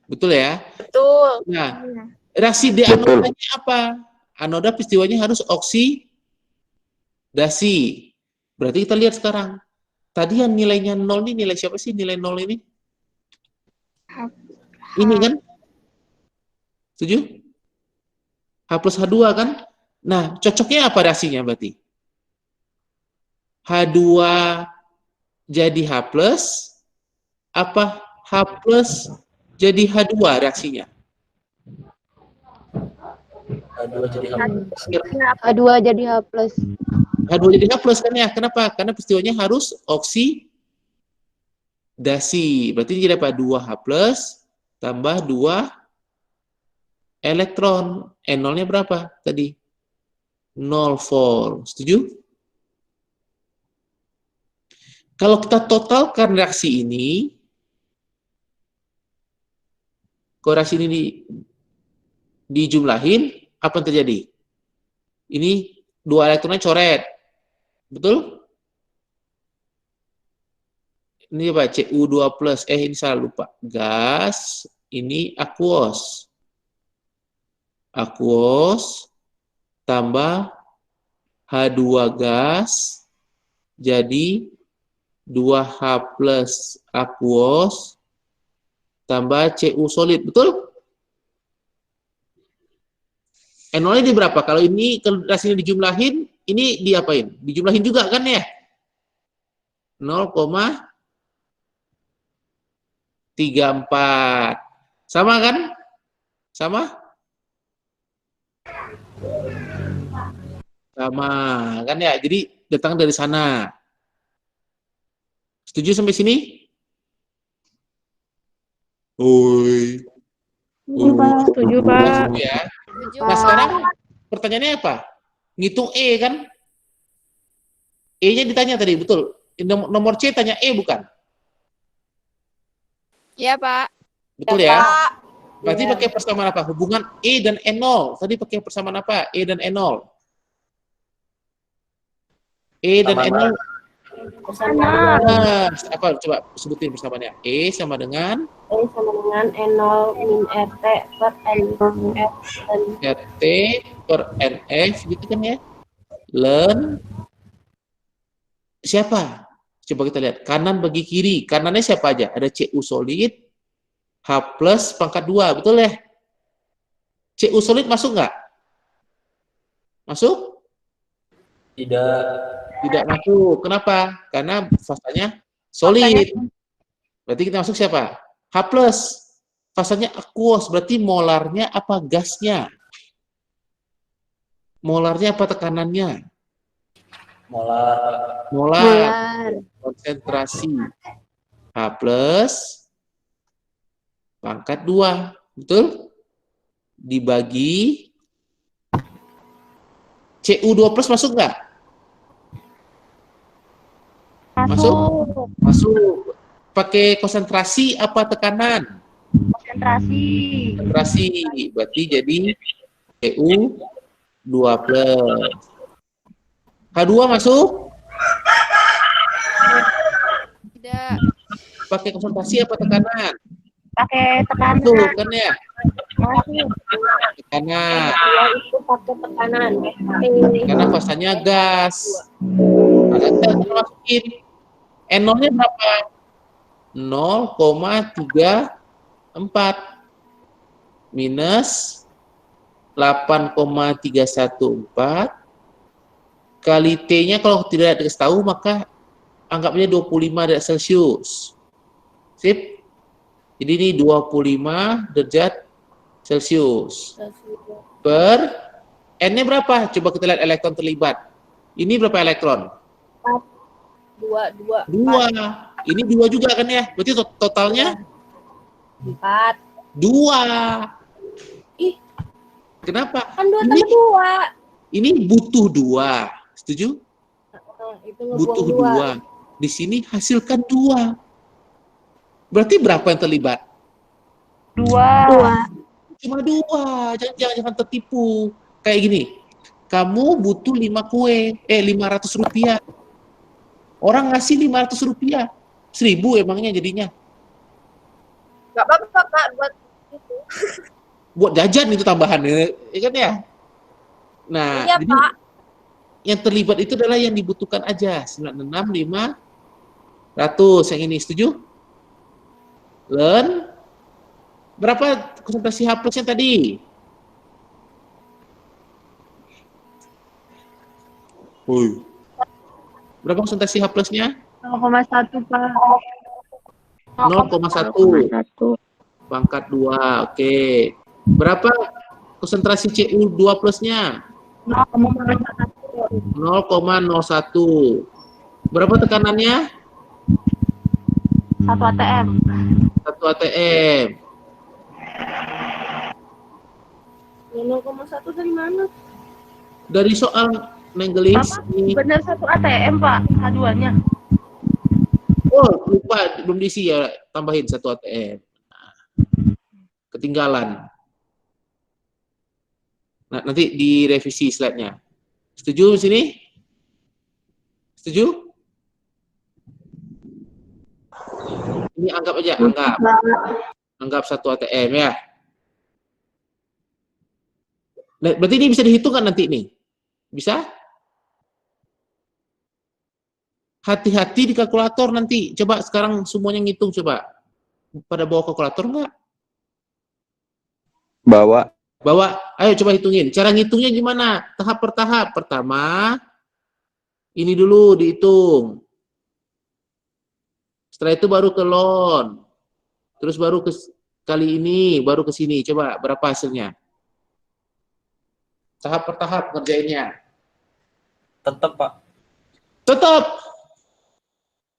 Betul ya? Betul. Nah, reaksi di Betul. anodanya apa? Anoda peristiwanya harus oksidasi. Berarti kita lihat sekarang. Tadi yang nilainya 0 ini, nilai siapa sih nilai 0 ini? Ini kan? Setuju? H plus H2 kan? Nah, cocoknya apa reaksinya berarti? H2 jadi H plus, apa H plus jadi H2 reaksinya? A2 jadi H plus. H2 jadi H plus kan ya? Kenapa? Karena peristiwanya harus oksidasi. Berarti jadi apa? 2H plus tambah 2 elektron. N0-nya berapa tadi? 0 volt. Setuju? Kalau kita totalkan reaksi ini, kalau reaksi ini dijumlahin, apa yang terjadi? Ini 2 elektronnya coret. Betul? Ini apa? Cu2 plus. Ini salah lupa. Gas. Ini aquos. Aquos tambah H2 gas jadi 2H plus aquos tambah Cu solid. Betul? N0-nya di berapa? Kalau ini kalau reaksinya dijumlahin, ini diapain? Dijumlahin juga kan ya? 0,34. Sama kan? Sama? Sama kan ya? Jadi datang dari sana. Setuju sampai sini? Oi. Setuju Pak. Setuju ya. Nah sekarang pertanyaannya apa? Ngitung E kan? E-nya ditanya tadi, betul. Nomor C tanya E bukan? Iya Pak. Betul ya? Berarti pakai persamaan apa? Hubungan E dan N0. Tadi pakai persamaan apa? E dan N0. E dan N0. Nah, apa? Coba sebutin persamaannya. E sama dengan E sama dengan N0 min RT per NF. RT per NF gitu kan ya? Ln siapa? Coba kita lihat. Kanan bagi kiri. Kanannya siapa aja? Ada Cu solid, H plus pangkat 2. Betul ya? Cu solid masuk nggak? Masuk? Tidak. Tidak masuk. Kenapa? Karena fasanya solid. Berarti kita masuk siapa? H+. Fasanya aqueous. Berarti molarnya apa gasnya? Molarnya apa tekanannya? Molar. Molar. Konsentrasi H+ pangkat 2. Betul? Dibagi Cu2+ masuk nggak? Masuk? Masuk. Pakai konsentrasi apa tekanan? Konsentrasi. Konsentrasi. Berarti jadi Cu2+. H2 masuk? Tidak. Pakai konsentrasi apa tekanan? Pakai tekanan. Tuh, kan ya? Masuk. Tekanan. Dua itu pakai tekanan. Karena fasanya gas. Nah, kita masukin. N0-nya berapa? 0,34 minus 8,314 kali T-nya kalau tidak dikasih tahu maka anggapnya 25 derajat Celcius. Sip. Jadi ini 25 derajat Celcius. Per N-nya berapa? Coba kita lihat elektron terlibat. Ini berapa elektron? Dua. 2. Ini 2 juga kan ya? Berarti totalnya 4. 2. Ih. Kenapa? Kan 2 tambah 2. Ini butuh 2. Setuju? Itu Butuh ngebuang 2. Di sini hasilkan 2. Berarti berapa yang terlibat? 2. Cuma 2. Jangan tertipu. Kayak gini. Kamu butuh 5 kue. 500 rupiah. Orang ngasih 500 rupiah. 1000 emangnya jadinya. Gak apa-apa, Kak, buat itu. Buat jajan itu tambahan. Ya kan ya? Nah, Iya, jadi Pak. yang terlibat itu adalah yang dibutuhkan aja. 96500. Yang ini setuju? Learn. Berapa konsentrasi H+-nya tadi? Berapa konsentrasi H+-nya? 0,1, Pak. 0,1 pangkat 2. Oke. Berapa konsentrasi Cu2+-nya? 0,01. Berapa tekanannya? 1 atm. 1 atm. 0,1 dari mana? Dari soal Nenggelis. Benar 1 atm, Pak. H2-nya. Oh, lupa belum diisi ya. Tambahin 1 atm. Ketinggalan. Nah, nanti direvisi slide-nya. Setuju di sini? Setuju? Ini anggap aja, anggap. Anggap 1 atm ya. Nah, berarti ini bisa dihitung kan nanti nih? Bisa? Hati-hati di kalkulator nanti. Coba sekarang semuanya ngitung coba. Pada bawa kalkulator nggak? Bawa. Bawa. Ayo coba hitungin. Cara ngitungnya gimana? Tahap per tahap. Pertama, ini dulu dihitung. Setelah itu baru ke lon. Terus baru ke kali ini, baru ke sini. Coba berapa hasilnya? Tahap per tahap ngerjainnya. Tetap, Pak. Tetap.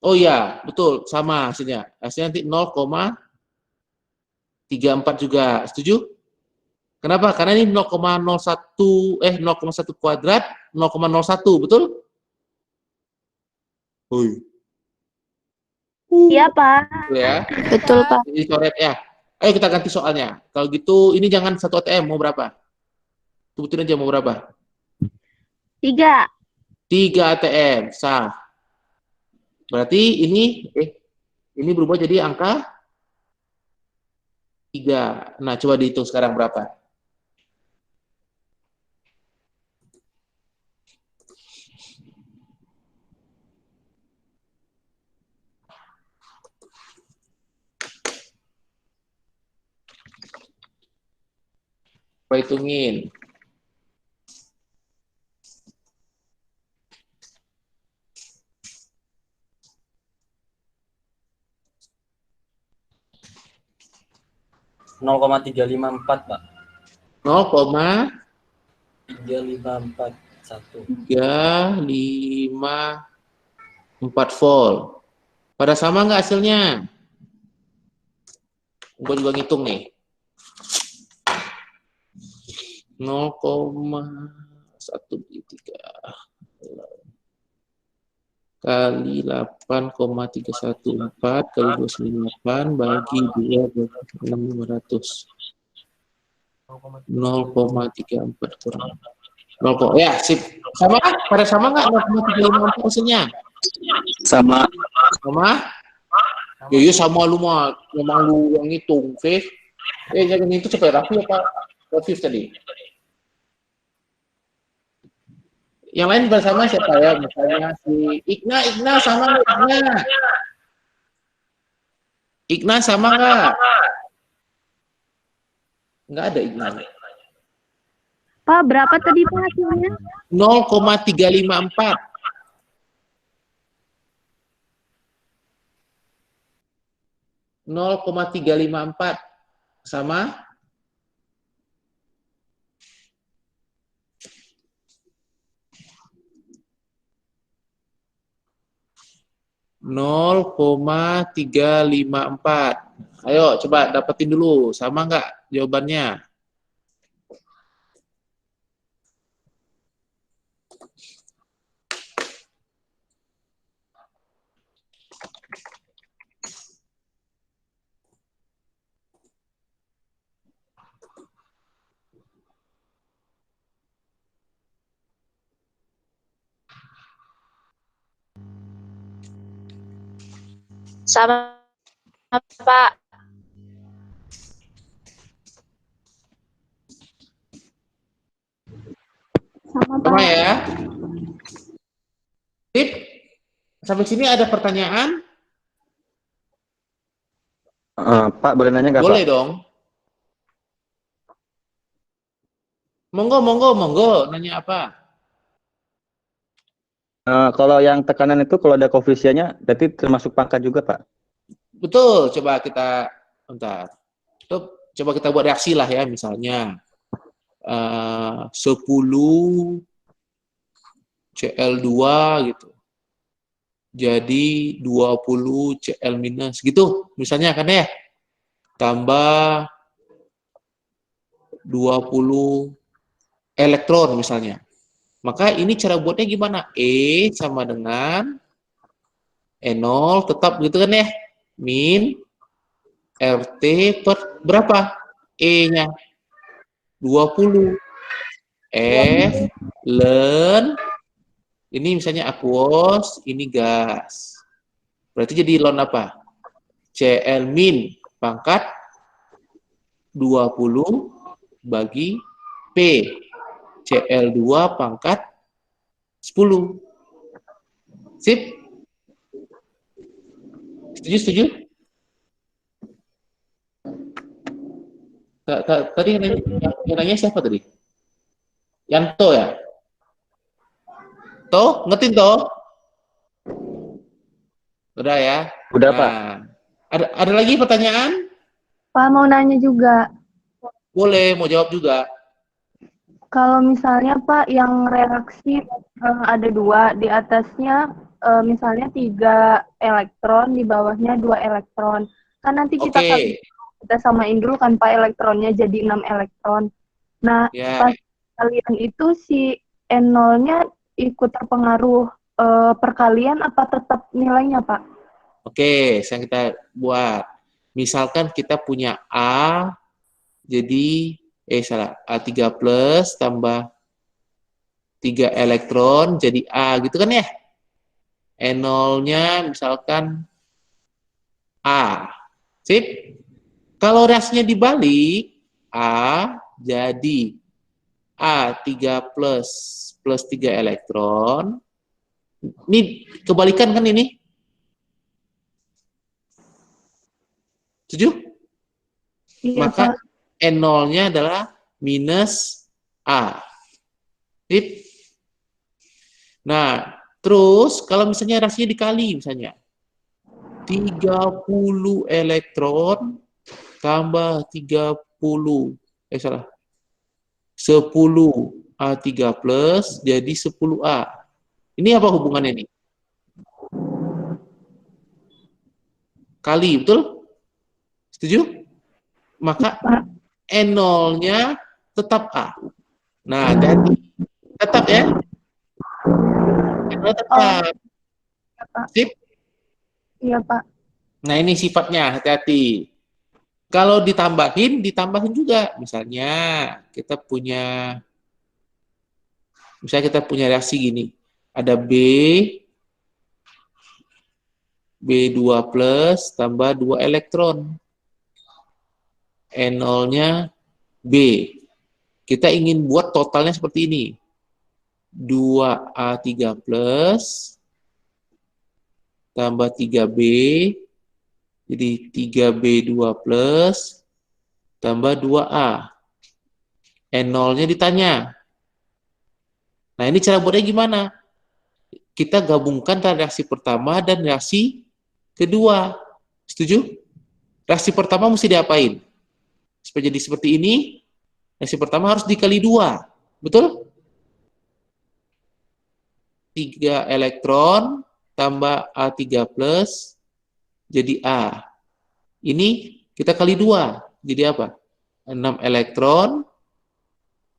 Oh iya, betul, sama hasilnya. Hasilnya nanti 0,34 juga. Setuju? Kenapa? Karena ini 0,1 kuadrat 0,01, betul? Iya, Pak. Betul ya. Betul, Pak. Jadi coret ya. Ayo kita ganti soalnya. Kalau gitu ini jangan 1 ATM, mau berapa? Sebutin aja mau berapa? 3. 3 ATM, sah. Berarti ini berubah jadi angka 3. Nah, coba dihitung sekarang berapa? Coba hitungin. 0,354 Pak. 0,354 3541. volt. Pada sama nggak hasilnya? Gue juga ngitung nih. 0,133 kali 8,314 kali 298 bagi 2,6500. 0,34 kurang 0, ya sip. Sama pada sama nggak 0,354 hasilnya? Sama. Ya sama lu mah, memang lu yang ngitung, Viv. Jangan itu supaya rapi apa? Viv tadi. Yang lain bersama siapa ya? Misalnya si Igna sama nggak Igna? Igna sama nggak? Nggak ada Igna. Pak, berapa tadi Pak hasilnya? 0,354. 0,354 sama 0,354. Ayo coba dapetin dulu, sama nggak jawabannya? Sama Pak. Sama ya. Tip, sampai sini ada pertanyaan? Pak, boleh nanya nggak, Pak? Boleh dong. Monggo, nanya apa? Kalau yang tekanan itu, kalau ada koefisiennya, berarti termasuk pangkat juga, Pak? Betul, coba kita, bentar. Coba kita buat reaksi lah ya, misalnya. 10 Cl2 gitu. Jadi 20 Cl minus gitu, misalnya kan ya. Tambah 20 elektron misalnya. Maka ini cara buatnya gimana? E sama dengan E0 tetap gitu kan ya. Min RT per berapa? E-nya 20. F ln ini misalnya aqueous, ini gas. Berarti jadi ln apa? Cl min pangkat 20 bagi P. Cl2 pangkat 10. Sip? Setuju? Tadi yang nanya siapa tadi? Yanto ya? Toh? Ngetin toh? Udah ya? Udah, Pak. Ada lagi pertanyaan? Pak, mau nanya juga. Boleh, mau jawab juga. Kalau misalnya Pak yang reaksi ada 2, di atasnya misalnya 3 elektron, di bawahnya 2 elektron. Kan nanti kita samain dulu kan Pak elektronnya jadi 6 elektron. Nah, pas kalian itu si N0-nya ikut terpengaruh perkalian apa tetap nilainya Pak? Oke, sekarang kita buat. Misalkan kita punya A, jadi A3 plus tambah 3 elektron jadi A gitu kan ya. E0-nya misalkan A. Sip. Kalau reaksinya dibalik, A jadi A3 plus 3 elektron. Ini kebalikan kan ini? Setuju? Iya, Maka Pak. N0-nya adalah minus A. Sip. Nah, terus kalau misalnya reaksinya dikali misalnya 30 elektron tambah 30, salah, 10A3 plus jadi 10A. Ini apa hubungannya nih? Kali, betul? Setuju? Maka N0-nya tetap A. Nah, hati-hati. Tetap ya. N0 tetap. Iya, Pak. Sip? Iya, Pak. Nah, ini sifatnya, hati-hati. Kalau ditambahin juga. Misalnya kita punya reaksi gini. Ada B2 plus tambah 2 elektron. N0-nya B. Kita ingin buat totalnya seperti ini. 2A3 plus tambah 3B, jadi 3B2 plus tambah 2A. N0-nya ditanya. Nah, ini cara buatnya gimana? Kita gabungkan antara reaksi pertama dan reaksi kedua. Setuju? Reaksi pertama mesti diapain? Supaya jadi seperti ini, reaksi pertama harus dikali 2. Betul? 3 elektron tambah A3 plus jadi A. Ini kita kali 2. Jadi apa? 6 elektron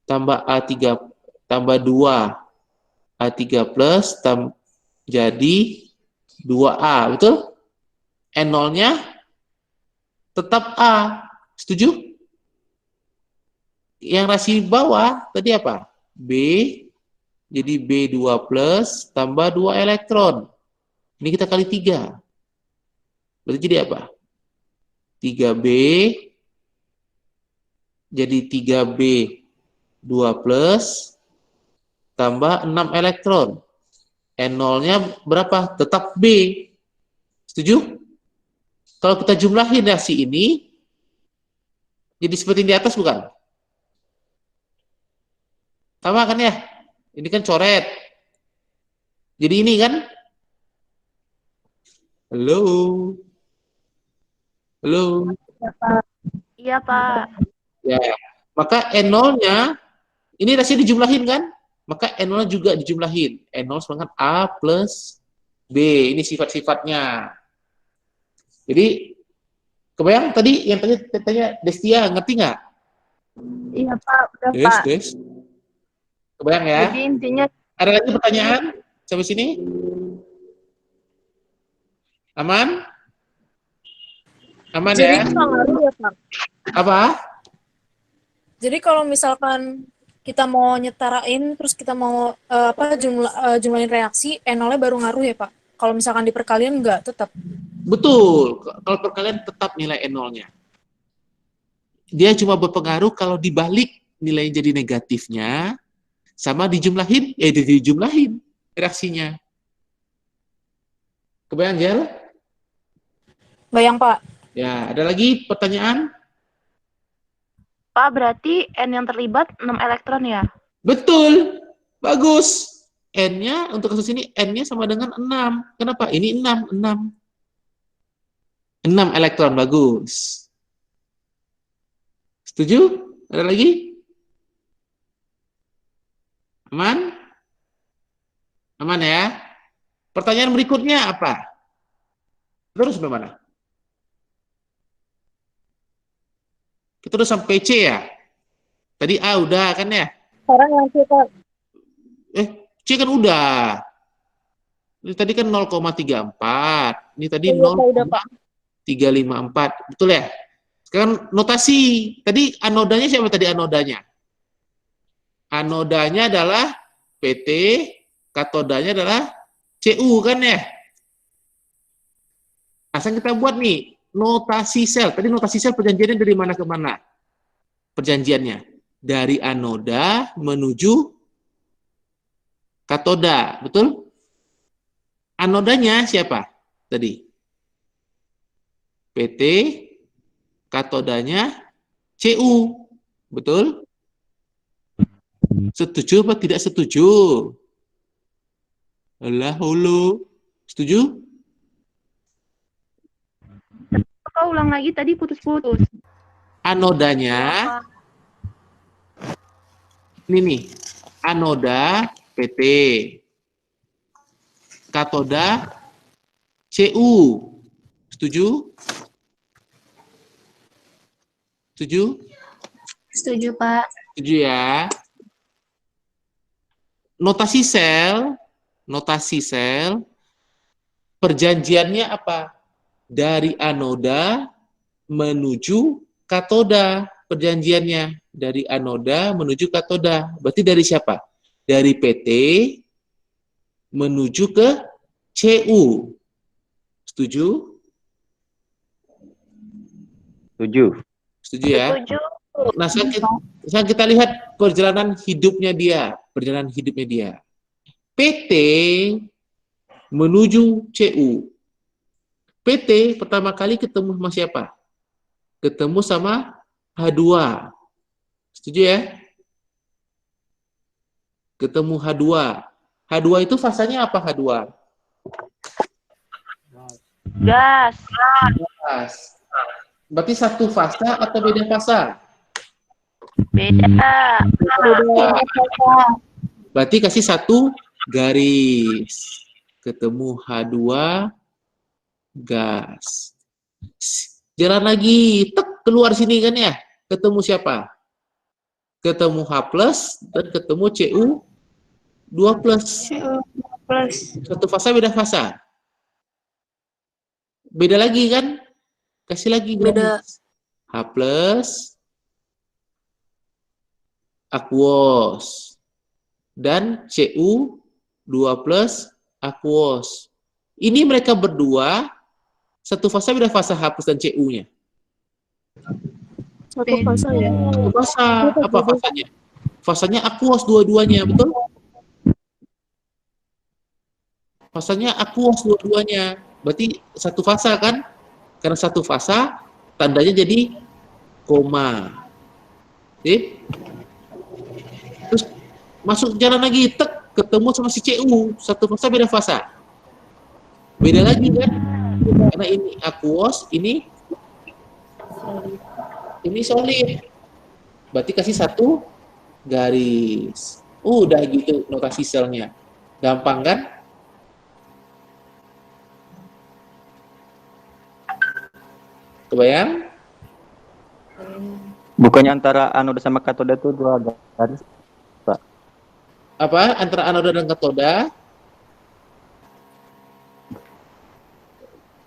tambah A3 tambah 2 A3 plus jadi 2A. Betul? N0-nya tetap A. Setuju? Yang rasi bawah tadi apa? B, jadi B2 plus tambah 2 elektron. Ini kita kali 3. Berarti jadi apa? 3B, jadi 3B2 plus tambah 6 elektron. N0-nya berapa? Tetap B. Setuju? Kalau kita jumlahin reaksi ini, jadi seperti di atas bukan? Sama kan ya? Ini kan coret. Jadi ini kan? Halo? Halo? Iya, Pak. Iya, Pak. Ya. Maka N0-nya, ini rasanya dijumlahin kan? Maka N0 juga dijumlahin. N0 sama A plus B. Ini sifat-sifatnya. Jadi, kebayang tadi yang tanya Destia, ngerti nggak? Iya, Pak. Udah, Des, Pak. Des. Kebayang ya? Jadi intinya Ada lagi pertanyaan sampai sini? Aman? Aman Jadi ya? nggak ngaruh ya, Pak? Apa? Jadi kalau misalkan kita mau nyetarain, terus kita mau jumlahin reaksi, N0-nya baru ngaruh ya, Pak? Kalau misalkan di perkalian nggak, tetap. Betul. Kalau perkalian tetap nilai N0-nya. Dia cuma berpengaruh kalau dibalik nilainya jadi negatifnya, sama dijumlahin, dijumlahin reaksinya. Kebayang, Jel? Bayang, Pak. Ya, ada lagi pertanyaan? Pak, berarti N yang terlibat 6 elektron ya? Betul. Bagus. N-nya, untuk kasus ini, N-nya sama dengan 6. Kenapa? Ini 6. 6 elektron, bagus. Setuju? Ada lagi? Aman? Aman ya? Pertanyaan berikutnya apa? Terus sampai mana? Kita udah sampai C ya? Tadi A udah kan ya? Sekarang yang kita C kan udah. Ini tadi kan 0,34. Ini tadi udah, Pak. 0,354. Betul ya? Sekarang notasi. Tadi anodanya siapa tadi anodanya? Anodanya adalah PT, katodanya adalah CU kan ya? Nah, sekarang kita buat nih notasi sel. Tadi notasi sel perjanjiannya dari mana ke mana? Perjanjiannya dari anoda menuju katoda, betul? Anodanya siapa tadi? PT, katodanya CU, betul? Setuju apa tidak setuju? Alah, hulu. Setuju? Kau ulang lagi tadi putus-putus. Anodanya, ini nih, anoda PT, katoda CU. Setuju? Setuju? Setuju, Pak. Setuju ya. Notasi sel, perjanjiannya apa? Dari anoda menuju katoda, perjanjiannya dari anoda menuju katoda. Berarti dari siapa? Dari PT menuju ke CU. Setuju? Setuju. Setuju ya? Setuju. Nah, sekarang kita lihat perjalanan hidupnya dia. PT menuju CU. PT pertama kali ketemu sama siapa? Ketemu sama H2. Setuju ya? Ketemu H2. H2 itu fasanya apa H2? Gas. Gas. Berarti satu fasa atau beda fasa? Beda. Berarti kasih satu garis. Ketemu H2 gas. Jalan lagi, tek keluar sini kan ya. Ketemu siapa? Ketemu H plus dan ketemu Cu 2 plus. Satu fasa beda fasa. Beda lagi kan? Kasih lagi Beda. garis. H plus aquos dan Cu 2 plus aquos. Ini mereka berdua satu fasa beda fasa H plus dan Cu-nya. Satu fasa ya. Satu fasa. Apa fasanya? Fasanya aquos dua-duanya, betul? Fasanya aquos dua-duanya. Berarti satu fasa kan? Karena satu fasa, tandanya jadi koma. Sip? Terus masuk jalan lagi, tek, ketemu sama si Cu. Satu fasa beda fasa. Beda lagi kan? Karena ini aquos, ini solid. Berarti kasih satu garis. Udah gitu notasi selnya. Gampang kan? Kebayang? Bukannya antara anoda sama katoda itu dua garis? Apa? Antara anoda dan katoda?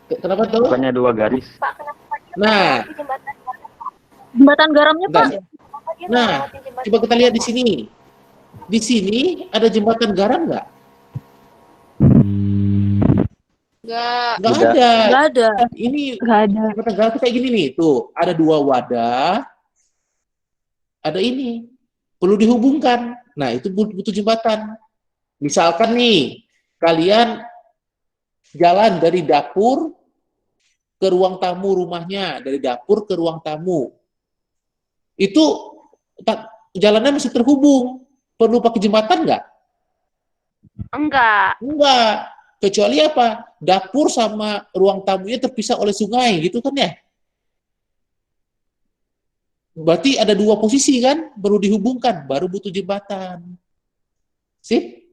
Kenapa tuh? Bukannya dua garis? Nah, Jembatan garamnya, Pak? nah, coba kita lihat di sini. Di sini ada jembatan garam nggak? Enggak. Nggak Tidak. ada. Nggak ada. Ini Nggak ada. jembatan garam tuh kayak gini nih. Tuh, ada dua wadah. Ada ini. Perlu dihubungkan. Nah, itu butuh jembatan. Misalkan nih, kalian jalan dari dapur ke ruang tamu rumahnya, dari dapur ke ruang tamu. Itu jalannya masih terhubung. Perlu pakai jembatan nggak? Enggak. Enggak. Kecuali apa? Dapur sama ruang tamunya terpisah oleh sungai, gitu kan ya? Berarti ada dua posisi kan? Baru dihubungkan, baru butuh jembatan. Sip?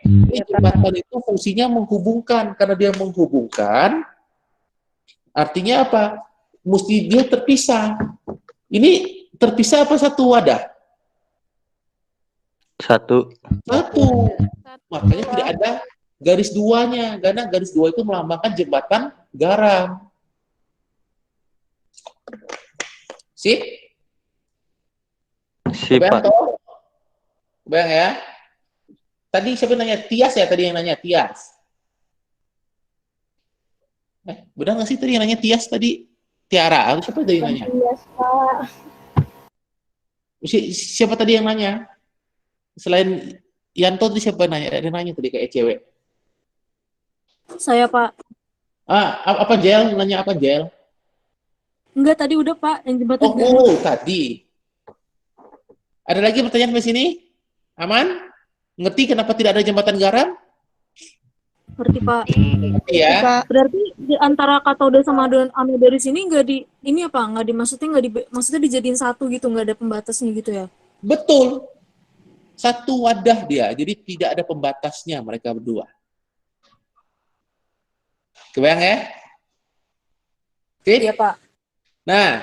Ini jembatan itu fungsinya menghubungkan. Karena dia menghubungkan, artinya apa? Mesti dia terpisah. Ini terpisah apa satu wadah? Satu. Satu. Makanya tidak ada garis duanya. Karena garis dua itu melambangkan jembatan garam. Sip? Sifat. Kebayang ya? Tadi siapa nanya? Tias ya tadi yang nanya? Tias. Benar nggak sih tadi yang nanya Tias tadi? Tiara? Atau siapa tadi yang nanya? Siapa tadi yang nanya? Selain Yanto tadi siapa nanya? Ada yang nanya tadi kayak cewek. Saya, Pak. Apa Jel? Nanya apa Jel? Enggak, tadi udah, Pak. Yang jembatan garam. Oh, tadi. Ada lagi pertanyaan sampai sini? Aman? Ngerti kenapa tidak ada jembatan garam? Ngerti, Pak. Iya. Berarti di antara katode sama anoda di sini nggak di ini apa? Nggak dimaksudnya maksudnya dijadiin satu gitu, nggak ada pembatasnya gitu ya? Betul. Satu wadah dia. Jadi tidak ada pembatasnya mereka berdua. Kebayang ya? Oke? Iya, Pak. Nah,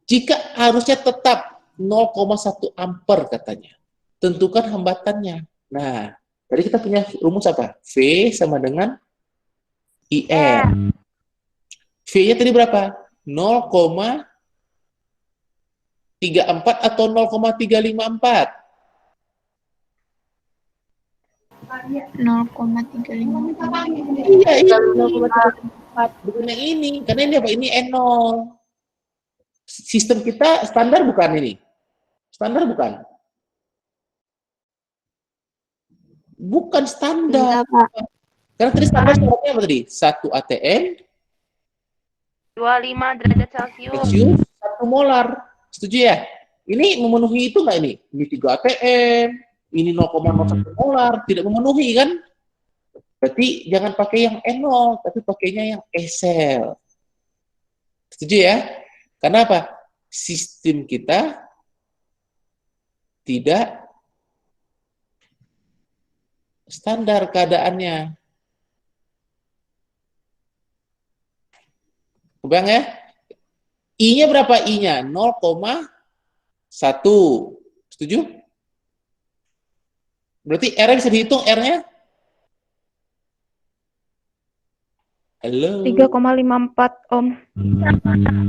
jika harusnya tetap 0,1 ampere katanya, tentukan hambatannya. Nah, tadi kita punya rumus apa? V sama dengan IR. V-nya tadi berapa? 0,34 atau 0,354? 0,354. Iya, ini 0,354. Bukan yang ini. Karena ini apa? Ini N0. Sistem kita standar bukan ini? Standar bukan? Bukan standar. Karena tadi standar syaratnya apa tadi? 1 atm 25 derajat Celcius. Celsius 1 molar. Setuju ya? Ini memenuhi itu nggak ini? Ini 3 atm, ini 0,01 molar, tidak memenuhi kan? Berarti jangan pakai yang N0, tapi pakainya yang Esel. Setuju ya? Karena apa? Sistem kita tidak standar keadaannya. Kebayang ya? I-nya berapa I-nya? 0,1. Setuju? Berarti R-nya bisa dihitung R-nya? Halo? 3,54 Om.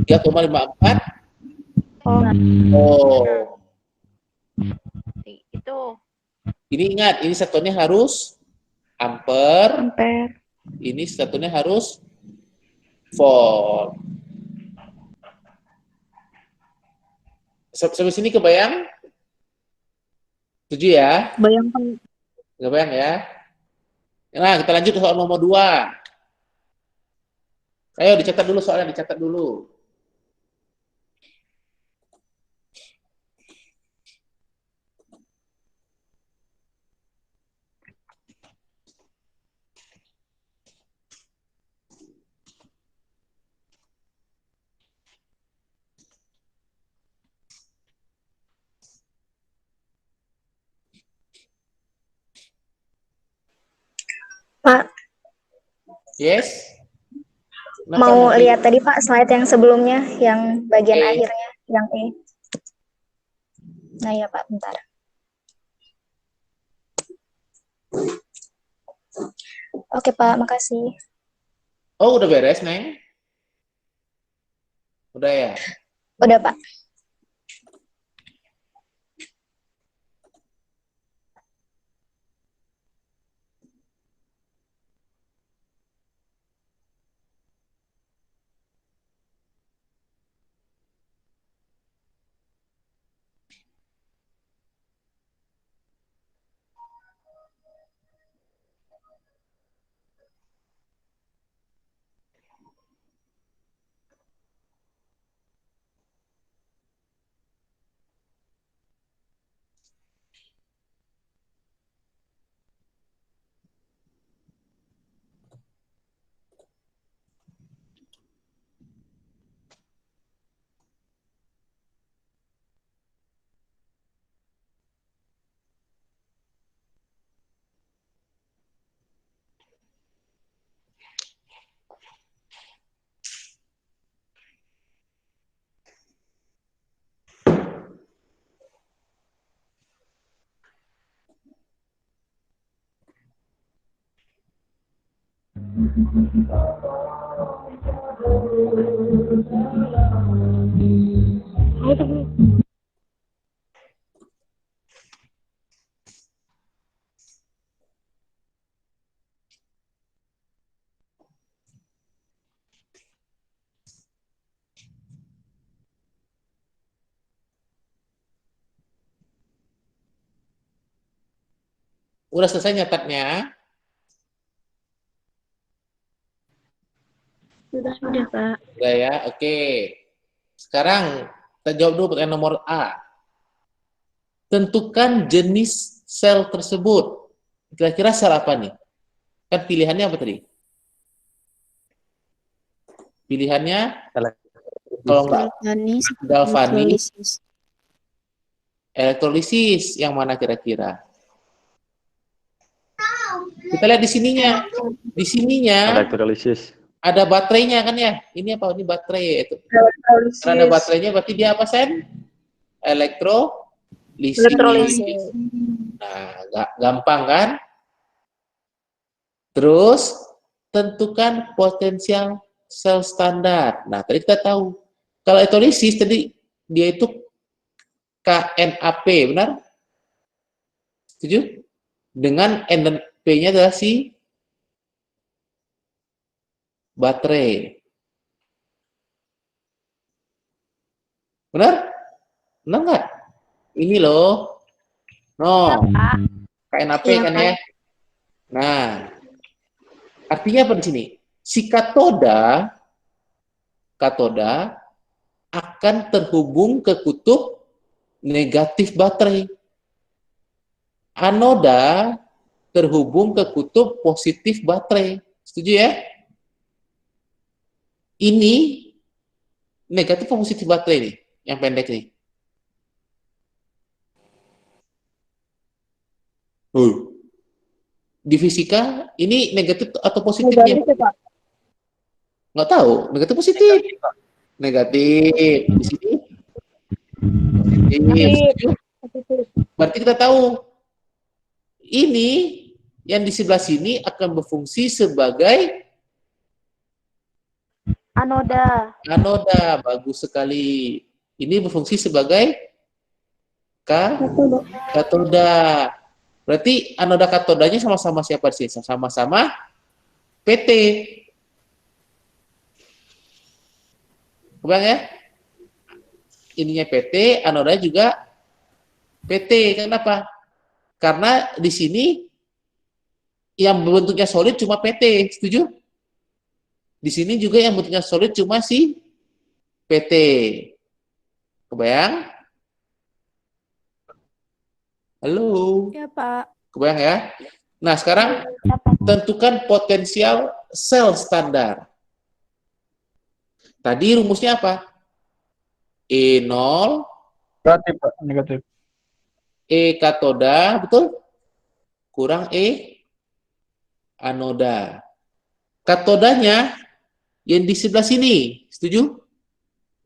3,54? Om. Oh. Itu Ini ingat, ini satunya harus ampere, ampere. ini satunya harus volt. Sampai sini kebayang? Setuju ya? Bayangkan. Kebayang ya? Nah, kita lanjut ke soal nomor 2. Ayo dicatat dulu soalnya, dicatat dulu. Pak, Yes? Kenapa mau nanti? lihat tadi Pak slide yang sebelumnya, yang bagian Oke. akhirnya, yang E. Nah ya Pak, bentar. Oke Pak, makasih. Oh, udah beres, Neng? Udah ya? Udah Pak. Udah selesai nyatatnya? Sudah Pak. Udah ya? Oke. Sekarang kita jawab dulu pertanyaan nomor A. Tentukan jenis sel tersebut. Kira-kira sel apa nih? Kan pilihannya apa tadi? Pilihannya kalau nggak Galvanis, galvanis, elektrolisis, yang mana kira-kira? Kita lihat di sininya. Di sininya Elektrolisis. ada baterainya kan ya? Ini apa? Ini baterai itu. Elektrolisis. Karena ada baterainya berarti dia apa, Sen? Elektrolisis. Elektrolisis. Nah, gampang kan? Terus tentukan potensial sel standar. Nah, tadi kita tahu kalau elektrolisis tadi dia itu KNAP, benar? Setuju? Dengan NP-nya adalah si baterai. Benar? Benar nggak? Ini loh. No. KNAP Iya, kan Pak. ya? Nah, artinya apa di sini? Si katoda akan terhubung ke kutub negatif baterai. Anoda terhubung ke kutub positif baterai. Setuju ya? Ini negatif atau positif baterai nih, yang pendek nih. Di fisika ini negatif atau positifnya? Negatif ya, Pak. Nggak tahu, negatif positif. Negatif. Di sini positif. Berarti kita tahu ini yang di sebelah sini akan berfungsi sebagai Anoda. anoda. Bagus sekali. Ini berfungsi sebagai katoda. Berarti anoda katodanya sama-sama siapa sih? Sama-sama PT. Kebayang ya? Ininya PT, anoda juga PT. Kenapa? Karena di sini yang bentuknya solid cuma PT. Setuju? Di sini juga yang bentuknya solid cuma si PT. Kebayang? Halo? Ya, Pak. Kebayang ya? Nah, sekarang tentukan potensial sel standar. Tadi rumusnya apa? E0, Negatif, Pak. Negatif. E katoda, betul? Kurang E anoda. Katodanya yang di sebelah sini, setuju?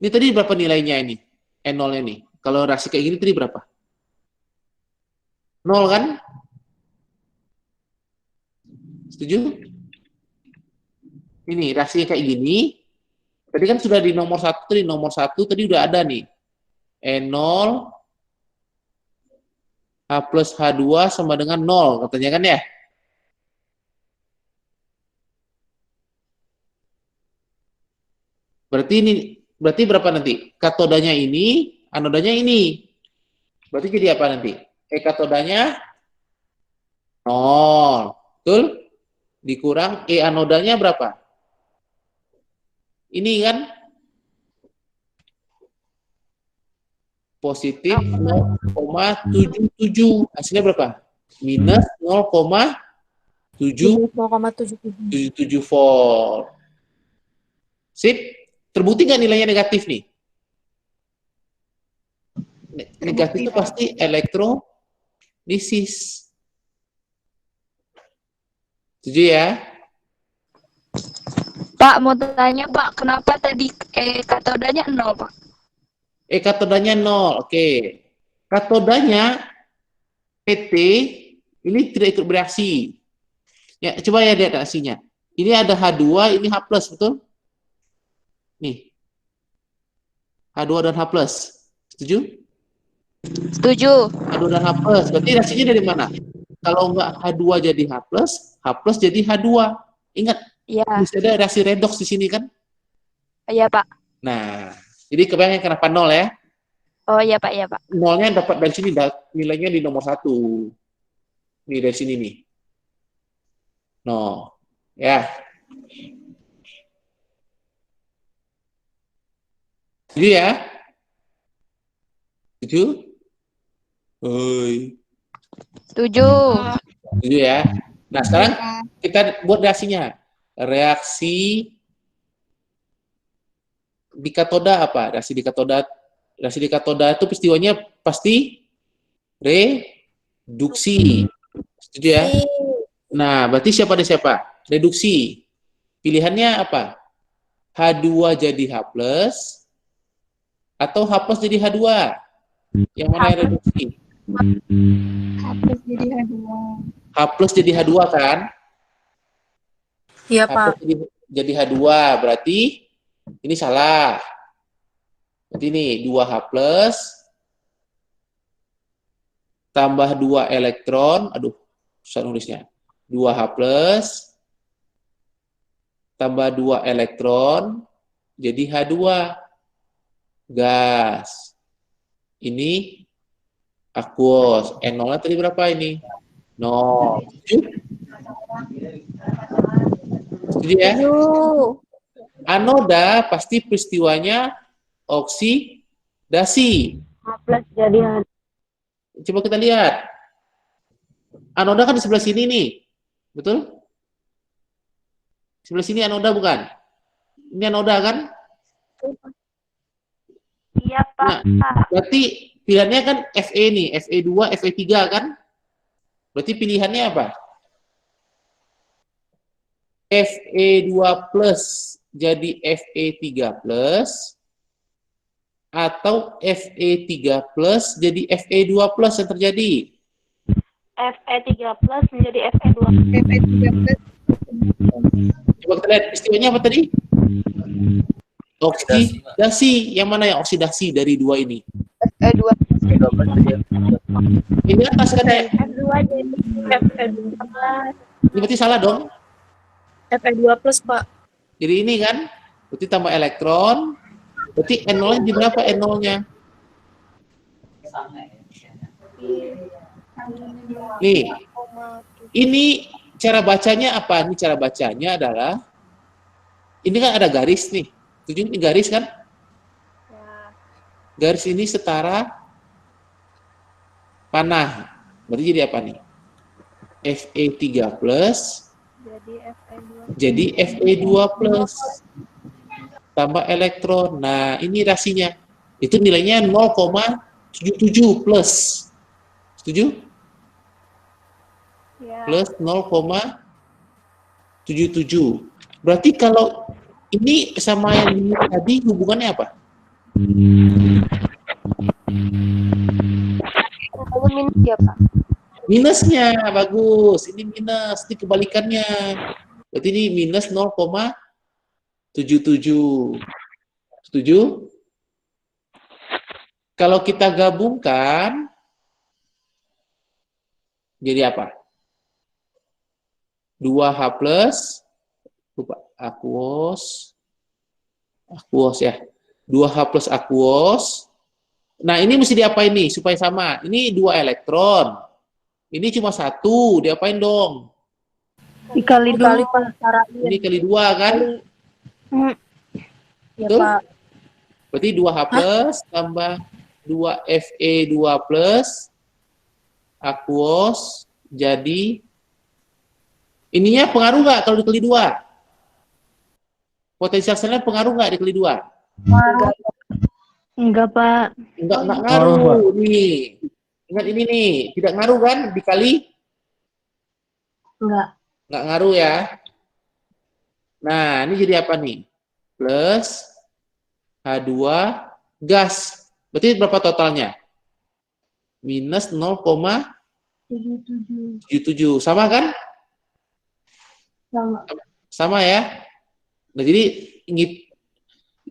Ini tadi berapa nilainya ini? E0 ini. Kalau reaksi kayak gini tadi berapa? 0 kan? Setuju? Ini reaksinya kayak gini. Tadi kan sudah di nomor 1, tadi udah ada nih. E0 H plus H2 sama dengan 0, katanya kan ya? Berarti berapa nanti? Katodanya ini, anodanya ini. Berarti jadi apa nanti? E katodanya 0. Betul? Dikurang E anodanya berapa? Ini kan positif 0,77. Hasilnya berapa? Minus 0,777 volt. Sip. Terbukti nggak nilainya negatif nih? Negatif itu pasti elektrolisis. Setuju ya? Pak, mau tanya Pak, kenapa tadi katodanya 0, Pak? Katodanya 0. Oke. Katodanya PT ini tidak ikut bereaksi. Ya, coba ya lihat reaksinya. Ini ada H2, ini H+, betul? Nih. H2 dan H+. Setuju? Setuju. H2 dan H+. Berarti reaksinya dari mana? Kalau enggak H2 jadi H+, H+ jadi H2. Ingat, Iya. bisa ada reaksi redoks di sini kan? Iya, Pak. Nah, jadi kebayang kenapa 0 ya? Oh, iya, Pak. Iya, Pak. 0-nya dapat dari sini, nilainya di nomor 1. Nih, dari sini nih. 0. Ya. Setuju ya? Setuju? Oi. Setuju. Setuju ya? Nah, sekarang Kita buat reaksinya. Reaksi di katoda apa? Reaksi di katoda itu peristiwanya pasti reduksi. Setuju ya? Nah, berarti siapa dan siapa? Reduksi. Pilihannya apa? H2 jadi H plus atau H plus jadi H2? Yang mana yang reduksi? Hapus jadi H2. H plus jadi H2 kan? Iya, H Pak. plus jadi H2, berarti ini salah. Berarti ini 2H plus tambah 2 elektron, aduh, susah nulisnya. 2H plus tambah 2 elektron jadi H2 gas. Ini aqueous. N0-nya tadi berapa ini? 0. Setuju ya? Anoda pasti peristiwanya oksidasi. H plus jadi H. Coba kita lihat. Anoda kan di sebelah sini nih. Betul? Sebelah sini anoda bukan? Ini anoda kan? Iya, Pak. Nah, berarti pilihannya kan Fe nih, Fe2, Fe3 kan? Berarti pilihannya apa? Fe2 plus jadi Fe3 plus atau Fe3 plus jadi Fe2 plus yang terjadi? Fe3 plus menjadi Fe2. Fe3 plus. Coba kita lihat peristiwanya apa tadi? Oksidasi. Yang mana yang oksidasi dari dua ini? Fe2. Ini atas kan ya? F2 jadi Fe2 plus. Ini berarti salah dong. Fe2 plus, Pak. Jadi ini kan, berarti tambah elektron, berarti N0-nya di berapa N0-nya? Nih, ini cara bacanya apa? Ini cara bacanya adalah, ini kan ada garis nih. Tujuh ini garis kan? Garis ini setara panah. Berarti jadi apa nih? Fe3 plus jadi Fe2 plus tambah elektron. Nah, ini rasinya. Itu nilainya 0,77 plus. Setuju? Plus 0,77. Berarti kalau ini sama yang ini tadi hubungannya apa? Minus ya, Pak. Minusnya, bagus. Ini minus, ini kebalikannya. Berarti ini minus 0,77. Setuju? Kalau kita gabungkan, jadi apa? 2H plus, lupa, aqueous ya. 2H plus aqueous. Nah, ini mesti diapain nih supaya sama? Ini 2 elektron. Ini cuma 1, diapain dong? Dikali Dikali dua. pemutarain. Ini kali 2 kan? Ya, Betul? Pak. Berarti 2H plus tambah 2 Fe2 plus aqueous jadi ininya pengaruh nggak kalau dikali 2? Potensial selnya pengaruh nggak dikali 2? Enggak, Pak. Enggak ngaruh nih. Ingat ini nih, tidak ngaruh kan dikali? Enggak. Nggak ngaruh ya. Nah, ini jadi apa nih? Plus H2 gas. Berarti berapa totalnya? Minus 0,77. Sama kan? Sama ya. Nah, jadi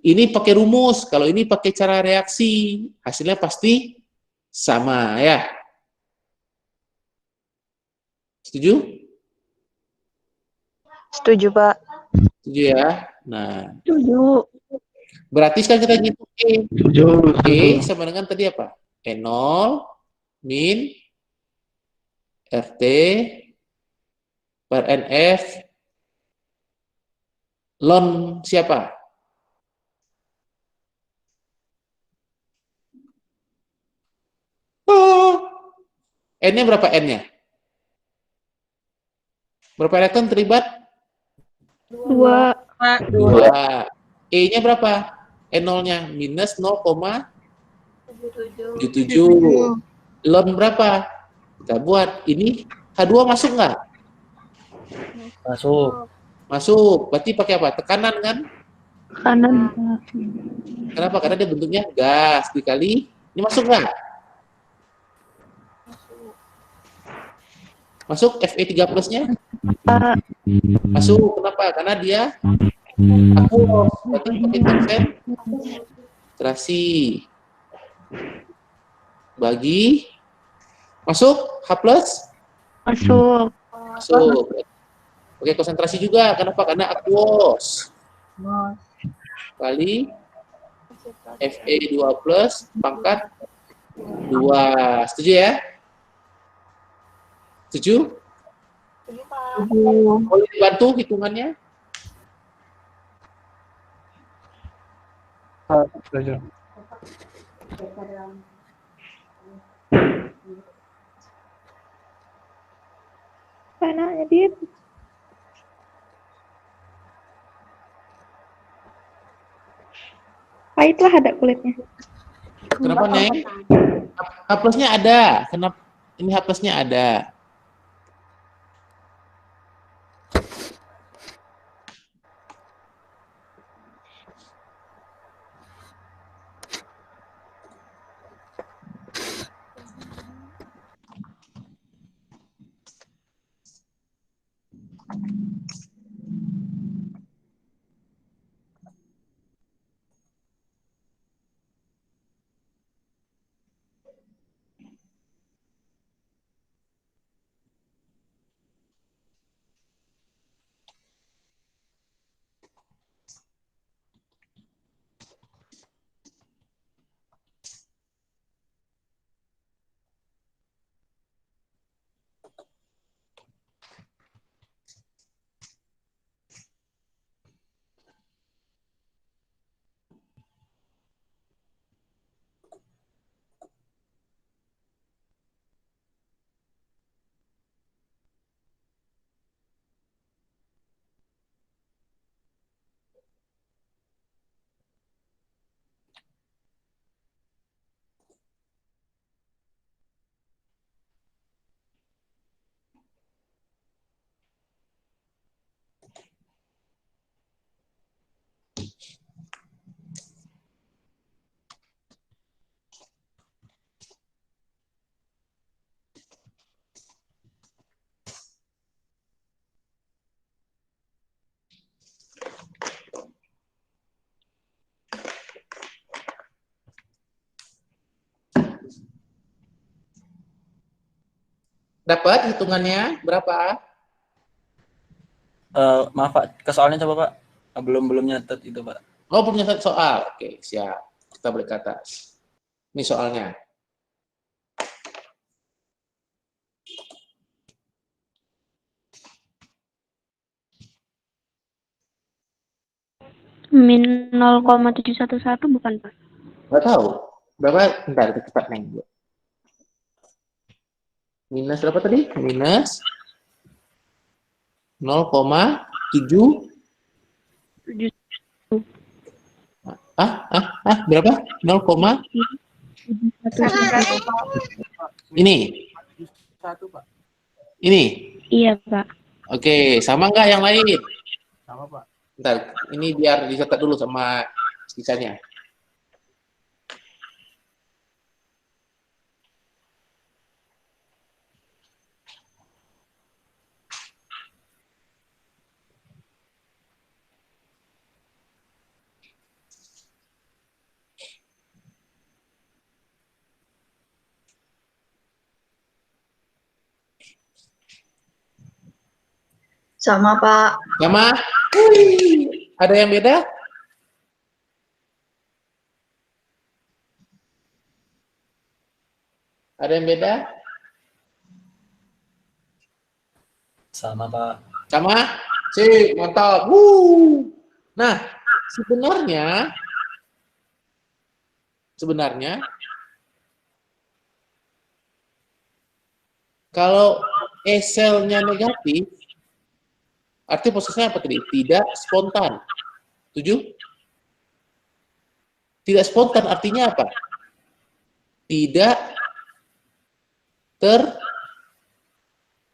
ini pakai rumus, kalau ini pakai cara reaksi, hasilnya pasti sama ya. Setuju? Setuju, Pak. Setuju ya. Nah, Setuju. berarti sekarang kita ngitung E. E sama dengan tadi apa? E0 min RT per NF ln siapa? Oh. N-nya berapa N-nya? Berapa elektron terlibat? 2. 2. E-nya berapa? E0-nya minus 0,77. Ln berapa? Kita buat. Ini H2 masuk nggak? Masuk. Masuk. Berarti pakai apa? Tekanan kan? Kanan. Kenapa? Karena dia bentuknya gas dikali. Ini masuk nggak? Masuk Fe3 plusnya? Masuk. Kenapa? Karena dia aqueous. Berarti pakai konsentrasi. Bagi. Masuk? H plus? Masuk. Masuk. Oke, konsentrasi juga. Kenapa? Karena aqueous. Kali Fe2 plus pangkat 2. Setuju ya? Setuju? Boleh dibantu hitungannya? Penanya dia. Pahitlah ada kulitnya. Kenapa, Neng? H plusnya ada. Kenapa? Ini H plusnya ada. Dapat hitungannya berapa? Maaf Pak, ke soalnya coba Pak. Belum nyatet itu Pak. Oh, punya satu soal. Oke, siap. Kita balik ke atas. Ini soalnya. Min 0,711 bukan, Pak? Nggak tahu. Berapa? Bentar, kita cepat Neng. Minus berapa tadi? Minus 0,7. Berapa? 0, ini. Ini. Iya, Pak. Oke, sama nggak yang lain? Sama, Pak. Bentar, ini biar dicatat dulu sama sisanya. Sama, Pak. Sama? Wih, ada yang beda? Ada yang beda? Sama Pak. Sama? Sip, mantap. Nah, sebenarnya kalau E-selnya negatif, Artinya prosesnya apa tadi? Tidak spontan. Setuju? Tidak spontan artinya apa? Tidak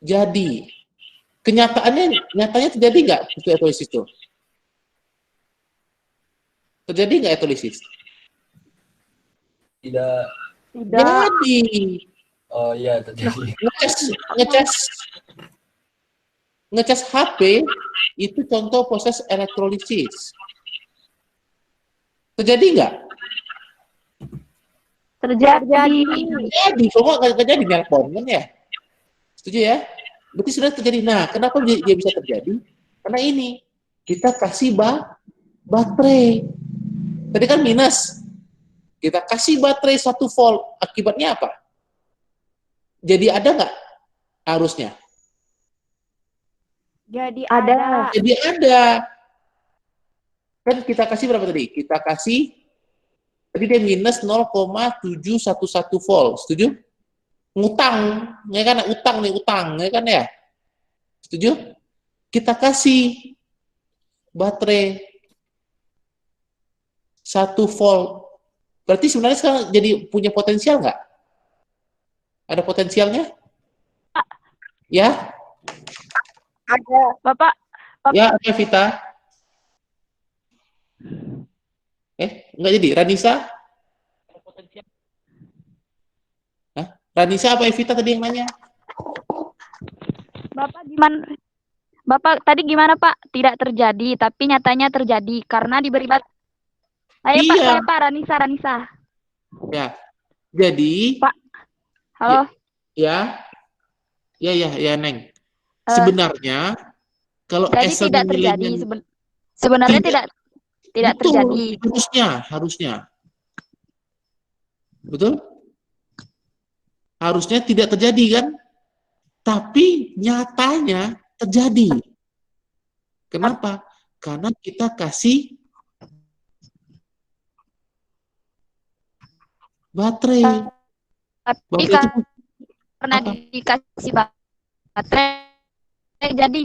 terjadi. Nyatanya terjadi nggak itu etolisis itu? Terjadi nggak etolisis? Tidak. Jadi. Oh iya, terjadi. Ngecas HP itu contoh proses elektrolisis. Terjadi nggak? Terjadi. Terjadi. Kalau nggak terjadi nelpon kan ya? Setuju ya? Berarti sudah terjadi. Nah, kenapa dia bisa terjadi? Karena ini kita kasih baterai. Tadi kan minus. Kita kasih baterai 1 volt. Akibatnya apa? Jadi ada nggak arusnya? Jadi ada. Jadi ada. Kan kita kasih berapa tadi? Kita kasih, tadi dia minus 0,711 volt. Setuju? Ngutang. Ya kan? Utang nih, utang. Ya kan ya? Setuju? Kita kasih baterai 1 volt. Berarti sebenarnya sekarang jadi punya potensial nggak? Ada potensialnya? Ya? Ada. Bapak. Ya, oke, Vita. Enggak jadi. Ranisa? Hah? Ranisa apa Evita tadi yang nanya? Bapak gimana? Bapak tadi gimana Pak? Tidak terjadi, tapi nyatanya terjadi karena diberi Saya Pak, Iya. saya Pak Ranisa. Ya. Jadi, Pak. Halo. ya, Neng. Sebenarnya kalau Jadi asal tidak terjadi. nilainya Sebenarnya tidak betul, terjadi. harusnya. Betul? Harusnya tidak terjadi kan? Tapi nyatanya terjadi. Kenapa? Karena kita kasih baterai. Tapi Baterai itu karena apa? dikasih baterai jadi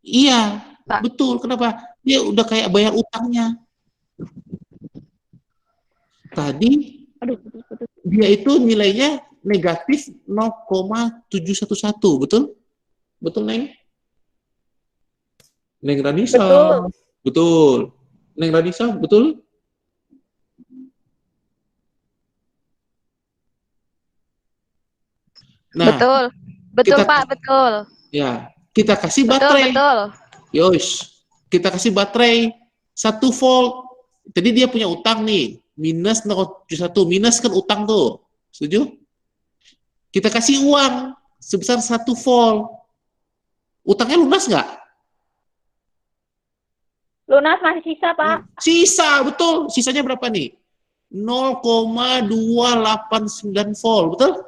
Iya, Pak. betul. Kenapa? Dia udah kayak bayar utangnya. Tadi dia itu nilainya negatif 0,711, betul? Betul, Neng? Neng Ranisa. Betul. Neng Ranisa, betul? Nah, betul kita- Pak, betul. ya, kita kasih Betul, baterai. betul. Yos, kita kasih baterai 1 volt. Jadi dia punya utang nih, minus 0,71. Minus kan utang tuh. Setuju? Kita kasih uang sebesar 1 volt. Utangnya lunas nggak? Lunas masih sisa, Pak. Sisa, betul. Sisanya berapa nih? 0,289 volt, betul?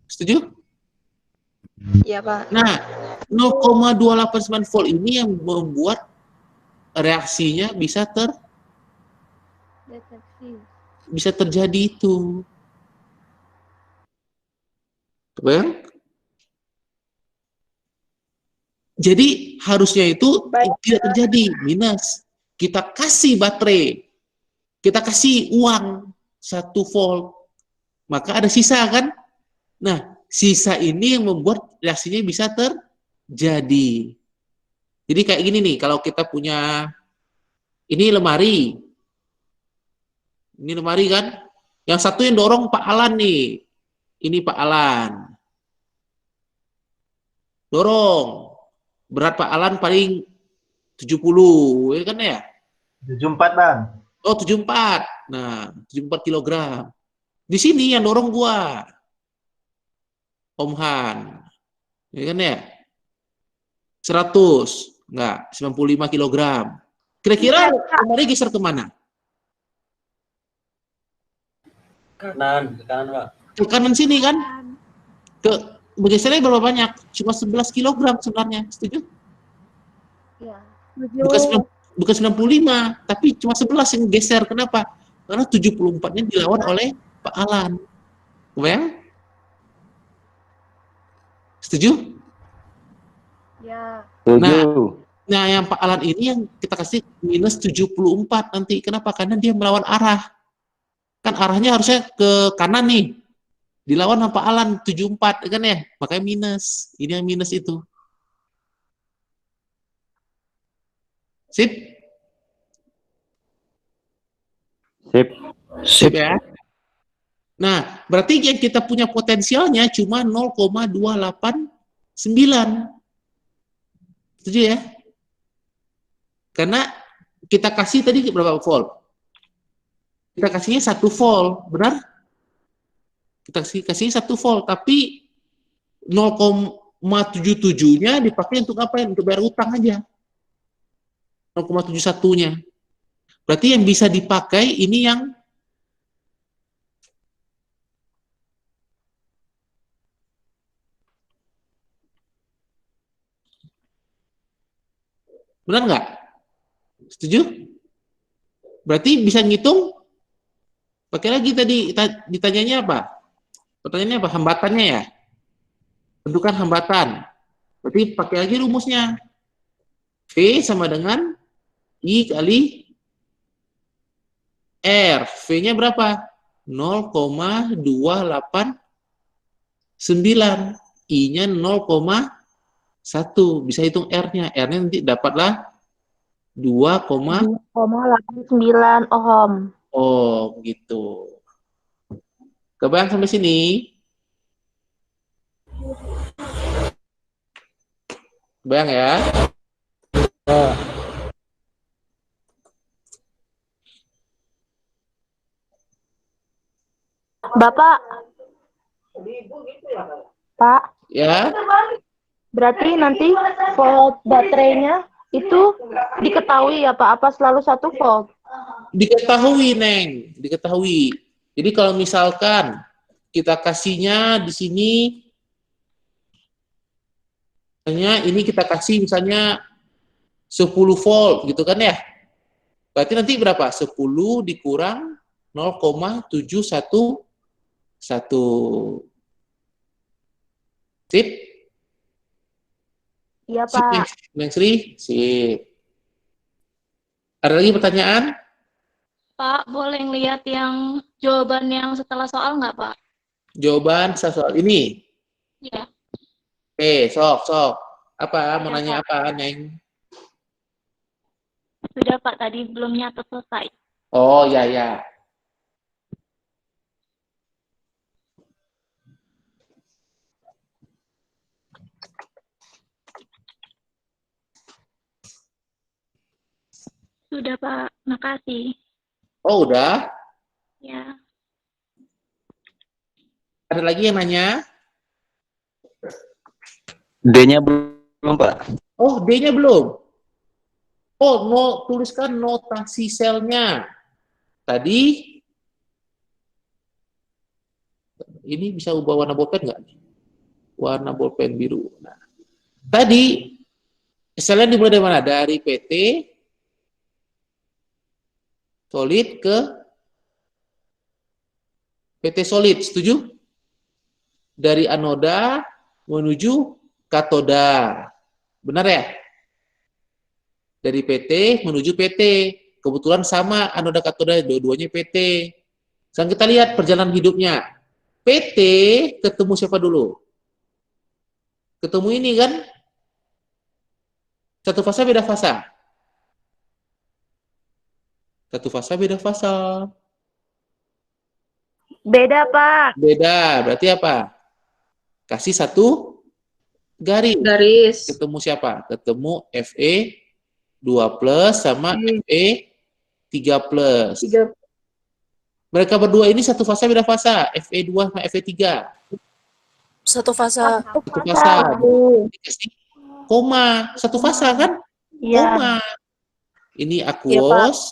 Setuju? Iya, Pak. Nah, 0,289 volt ini yang membuat reaksinya bisa terjadi itu. Kebayang? Jadi harusnya itu tidak terjadi, minus. Kita kasih baterai, kita kasih uang 1 volt, maka ada sisa kan? Nah, sisa ini yang membuat reaksinya bisa terjadi. Jadi kayak gini nih, kalau kita punya ini lemari kan? Yang satu yang dorong Pak Alan nih. Ini Pak Alan. Dorong. Berat Pak Alan paling 70, ya kan ya? 74, Bang. Oh, 74. Nah, 74 kilogram. Di sini yang dorong gua. Om Han. Ya kan ya? 100. Enggak, 95 kilogram. Kira-kira lemari geser kemana? Kanan, ke kanan, Pak. Ke kanan sini kan? Bergesernya berapa banyak? Cuma 11 kilogram sebenarnya. Setuju? Bukan 95, tapi cuma 11 yang geser. Kenapa? Karena 74-nya dilawan oleh Pak Alan. Kebayang? Setuju? Ya. Setuju. Nah, yang Pak Alan ini yang kita kasih minus 74 nanti. Kenapa? Karena dia melawan arah. Kan arahnya harusnya ke kanan nih. Dilawan sama Pak Alan 74 kan ya? Makanya minus. Ini yang minus itu. Sip? Sip. Sip ya. Nah, berarti yang kita punya potensialnya cuma 0,289. Setuju ya? Karena kita kasih tadi berapa volt? Kita kasihnya 1 volt, benar? Kita kasih 1 volt, tapi 0,77-nya dipakai untuk apa? Untuk bayar utang aja. 0,71-nya. Berarti yang bisa dipakai ini yang benar nggak? Setuju? Berarti bisa ngitung? Pakai lagi tadi ditanyanya apa? Pertanyaannya apa? Hambatannya ya? Tentukan hambatan. Berarti pakai lagi rumusnya. V sama dengan I kali R. V-nya berapa? 0,289. I-nya 0,1. Bisa hitung R-nya. R-nya nanti dapatlah 2,89 ohm. Oh, gitu. Kebayang sampai sini? Kebayang ya? Bapak. Pak, Ya? berarti nanti volt baterainya itu diketahui ya Pak, apa selalu 1 volt? Diketahui, Neng. Diketahui. Jadi kalau misalkan kita kasihnya di sini, misalnya ini kita kasih misalnya 10 volt gitu kan ya. Berarti nanti berapa? 10 dikurang 0,711. Sip? Iya Sip, Pak. Neng Sri? Sip. Ada lagi pertanyaan? Pak, boleh ngeliat yang jawaban yang setelah soal nggak, Pak? Jawaban soal ini? Iya. Oke, sok. Apa? Mau Ya, nanya Pak. apa, Neng? Sudah, Pak. Tadi belum nyata selesai. Oh, ya. Sudah, Pak. Makasih. Oh, udah? Ya. Ada lagi yang nanya? D-nya belum, Pak. Oh, D-nya belum? Oh, tuliskan notasi selnya. Tadi, ini bisa ubah warna bolpen nggak? Warna bolpen biru. Nah, tadi, selnya dimulai dari mana? Dari PT, solid ke PT solid, setuju? Dari anoda menuju katoda. Benar ya? Dari PT menuju PT. Kebetulan sama anoda katoda, dua-duanya PT. Sekarang kita lihat perjalanan hidupnya. PT ketemu siapa dulu? Ketemu ini kan? Satu fasa beda fasa. Satu fasa beda fasa. Beda Pak. Beda, berarti apa? Kasih satu garis. Ketemu siapa? Ketemu Fe 2 plus sama Fe 3 plus. Mereka berdua ini satu fasa beda fasa. Fe 2 sama Fe 3. Satu fasa. Satu fasa. Dikasih koma. Satu fasa kan? Iya. Koma. Ini aquos.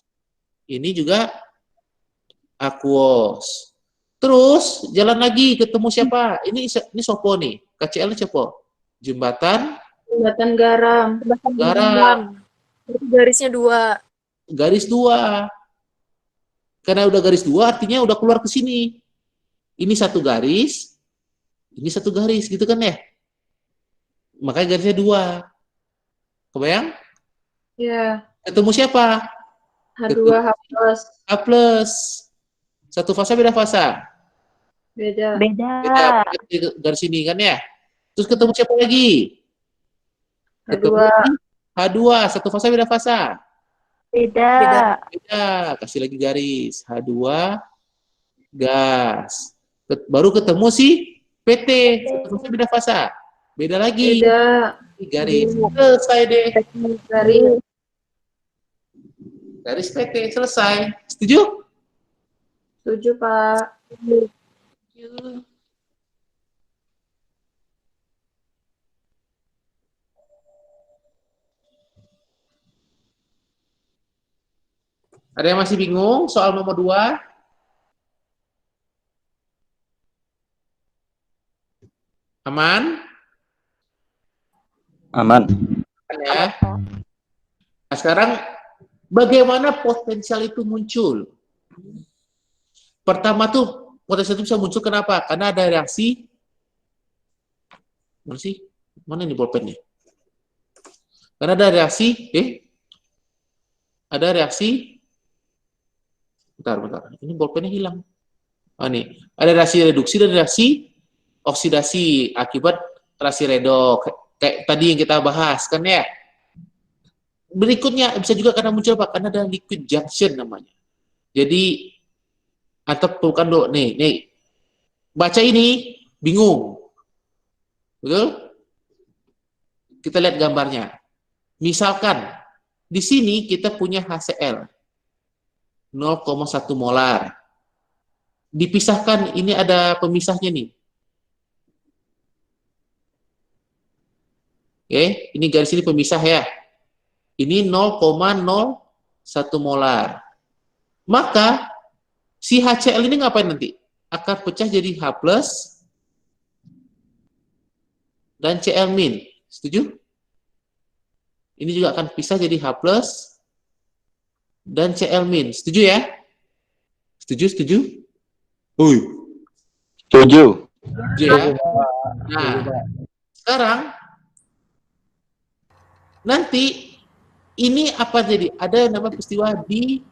Ini juga aquos. Terus jalan lagi ketemu siapa? Ini sopo nih. KCL siapa? Jembatan garam. garam. Garisnya 2. Garis 2. Karena udah garis 2 artinya udah keluar ke sini. Ini satu garis, ini satu garis gitu kan ya? Makanya garisnya 2. Kebayang? Iya. Ketemu siapa? H2, H+. A plus. Satu fasa beda fasa? Beda. Beda. Beda. Garis ini kan ya? Terus ketemu siapa lagi? H2. Ketemu H2. Satu fasa beda fasa? Beda. Beda. Kasih lagi garis. H2 gas. Baru ketemu si PT. Satu fasa beda fasa? Beda lagi. Beda. Garis. Selesai deh. Garis. Garis PT. Selesai. Setuju? Setuju, Pak. Ada yang masih bingung soal nomor 2? Aman? Aman. Ya. Nah, sekarang bagaimana potensial itu muncul? Pertama tuh potensial itu bisa muncul kenapa? Karena ada reaksi. Mana sih? Mana ini bolpennya? Karena ada reaksi. Ada reaksi. Bentar. Ini bolpennya hilang. Oh, nih. Ada reaksi reduksi dan reaksi oksidasi akibat reaksi redoks. Kayak tadi yang kita bahas kan ya. Berikutnya bisa juga karena muncul apa? Karena ada liquid junction namanya. Jadi atau bukan dulu nih. Baca ini bingung. Betul? Kita lihat gambarnya. Misalkan di sini kita punya HCl 0,1 molar. Dipisahkan, ini ada pemisahnya nih. Oke, ini garis ini pemisah ya. Ini 0,01 molar. Maka si HCl ini ngapain nanti? Akan pecah jadi H+ dan Cl-. Setuju? Ini juga akan pisah jadi H+ dan Cl-. Setuju ya? Setuju? Setuju. Ya. Nah, sekarang nanti ini apa jadi? Ada yang namanya peristiwa difusi.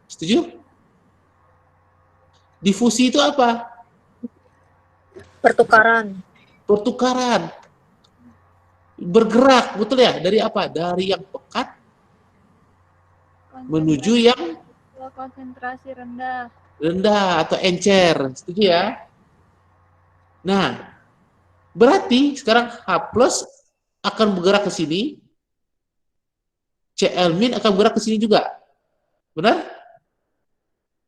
Setuju? Difusi itu apa? Pertukaran. Bergerak, betul ya? Dari apa? Dari yang pekat menuju yang konsentrasi rendah atau encer. Setuju ya? Nah, berarti sekarang H+ akan bergerak ke sini, Cl- akan bergerak ke sini juga. Benar?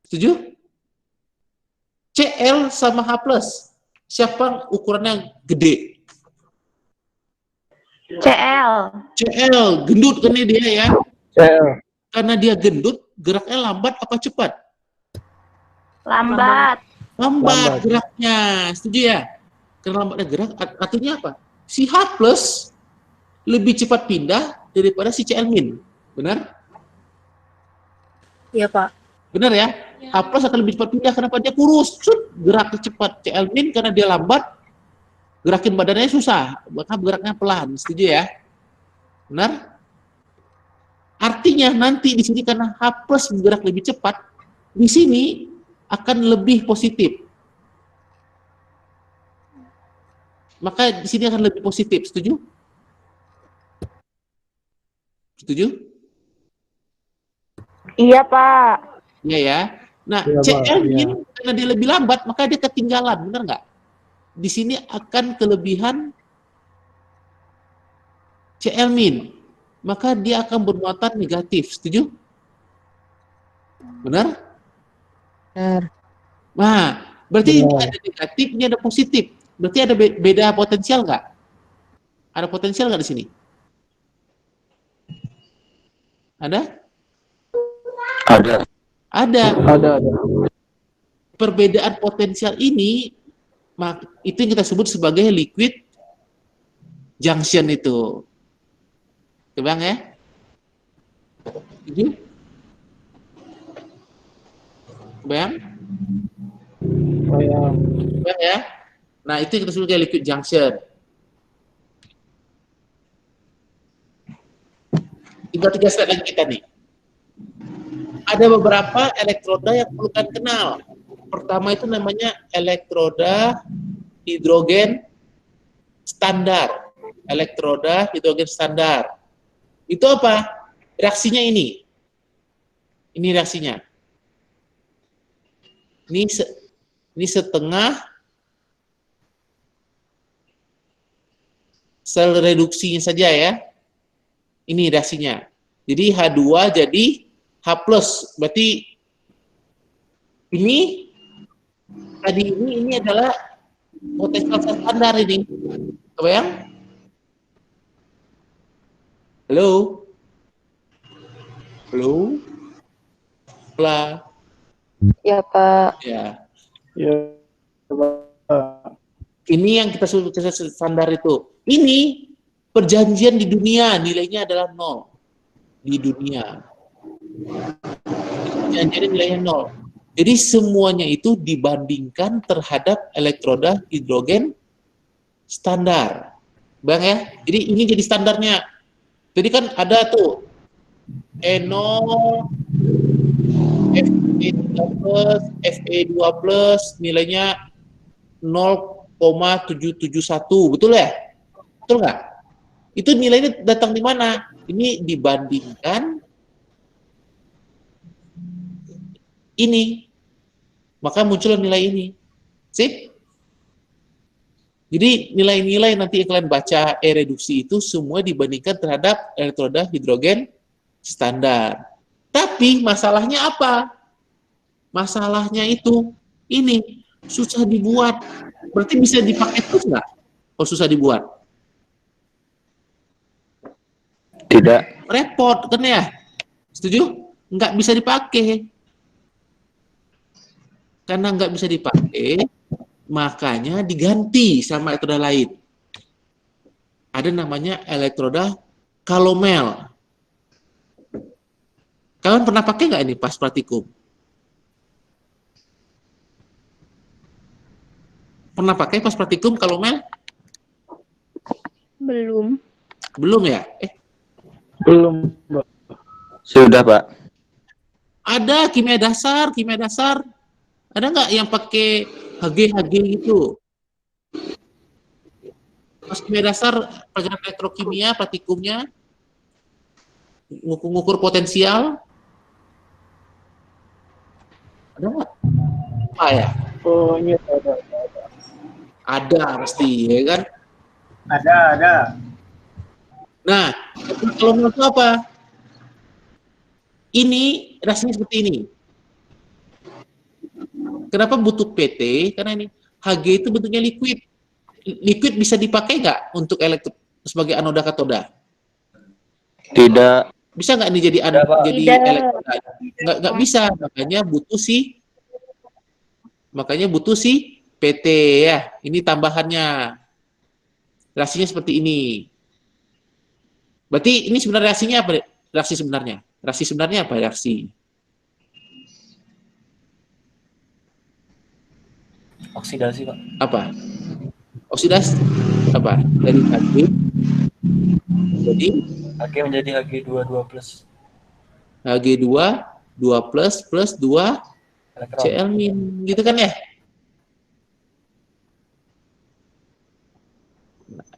Setuju? Cl sama H+, siapa ukurannya gede? Cl, gendut kan dia ya? Karena dia gendut, geraknya lambat apa cepat? lambat Lambat geraknya. Setuju ya? Karena lambatnya gerak, artinya apa? Si H+ lebih cepat pindah daripada si Cl-. Benar? Iya, Pak. Benar ya? H+ akan lebih cepat pindah. Kenapa? Dia kurus. Geraknya cepat. Cl- karena dia lambat, gerakin badannya susah. Maka geraknya pelan. Setuju ya? Benar? Artinya nanti di sini karena H+ bergerak lebih cepat, di sini akan lebih positif. Maka di sini akan lebih positif. Setuju? Setuju? iya Pak. Iya ya. Nah, Cl- karena dia lebih lambat, maka dia ketinggalan. Benar nggak? Di sini akan kelebihan Cl-, maka dia akan bermuatan negatif. Setuju? Benar? Benar. Nah, berarti ini ada negatif, ini ada positif. Berarti ada beda potensial nggak? Ada potensial nggak di sini? Ada? Ada. Perbedaan potensial ini, itu yang kita sebut sebagai liquid junction itu. Bang ya? Setuju? Bang? Bang ya? Nah, itu kita sebut liquid junction. Tinggal 3 slide lagi kita nih. Ada beberapa elektroda yang perlu kalian kenal. Pertama itu namanya elektroda hidrogen standar. Elektroda hidrogen standar. Itu apa? Reaksinya ini. Ini reaksinya. Ini setengah sel reduksinya saja ya. Ini reaksinya. Jadi H2 jadi H+. Berarti ini tadi ini adalah potensial standar ini. Kebayang? Halo? Halo? Halo? Ya, Pak. Ya. Ya, Ini yang kita sebut standar itu. Ini perjanjian di dunia, nilainya adalah 0. Di dunia. Perjanjian nilainya 0. Jadi semuanya itu dibandingkan terhadap elektroda hidrogen standar. Bang ya? Jadi ini jadi standarnya. Jadi kan ada tuh E0, Fe3+, Fe2+, nilainya 0,771, betul ya? Betul nggak? Itu nilainya datang di mana? Ini dibandingkan ini. Maka muncul nilai ini. Sip? Jadi nilai-nilai nanti yang kalian baca E-reduksi itu semua dibandingkan terhadap elektroda hidrogen standar. Tapi masalahnya apa? Masalahnya itu ini susah dibuat. Berarti bisa dipakai terus nggak? Oh, susah dibuat. tidak. Repot kan ya? Setuju? Nggak bisa dipakai. Karena nggak bisa dipakai, makanya diganti sama elektroda lain. Ada namanya elektroda kalomel. Kalian pernah pakai nggak ini pas praktikum? Pernah pakai pas praktikum kalomel? Belum. Belum ya? Belum, Pak. Sudah, Pak. Ada kimia dasar. Ada nggak yang pakai HG gitu? Pas kimia dasar, pelajaran elektrokimia, praktikumnya, ngukur potensial. Ada nggak? Apa ya? Oh, iya, ada. Ada pasti, ya kan? Ada. Nah, kalau menurut lu apa? Ini rasanya seperti ini. Kenapa butuh PT? Karena ini Hg itu bentuknya liquid. Liquid bisa dipakai nggak untuk sebagai anoda katoda? Tidak. Bisa nggak ini jadi Tidak. elektroda? Nggak bisa. Makanya butuh si PT ya. Ini tambahannya. Reaksinya seperti ini. Berarti ini sebenarnya reaksinya apa? Reaksi sebenarnya. Reaksi sebenarnya apa reaksi? Oksidasi, Pak. Apa? Oksidasi apa? Dari Hg jadi Hg menjadi Hg2+. Hg2 2+ plus 2 Elektron. Cl-, gitu kan ya?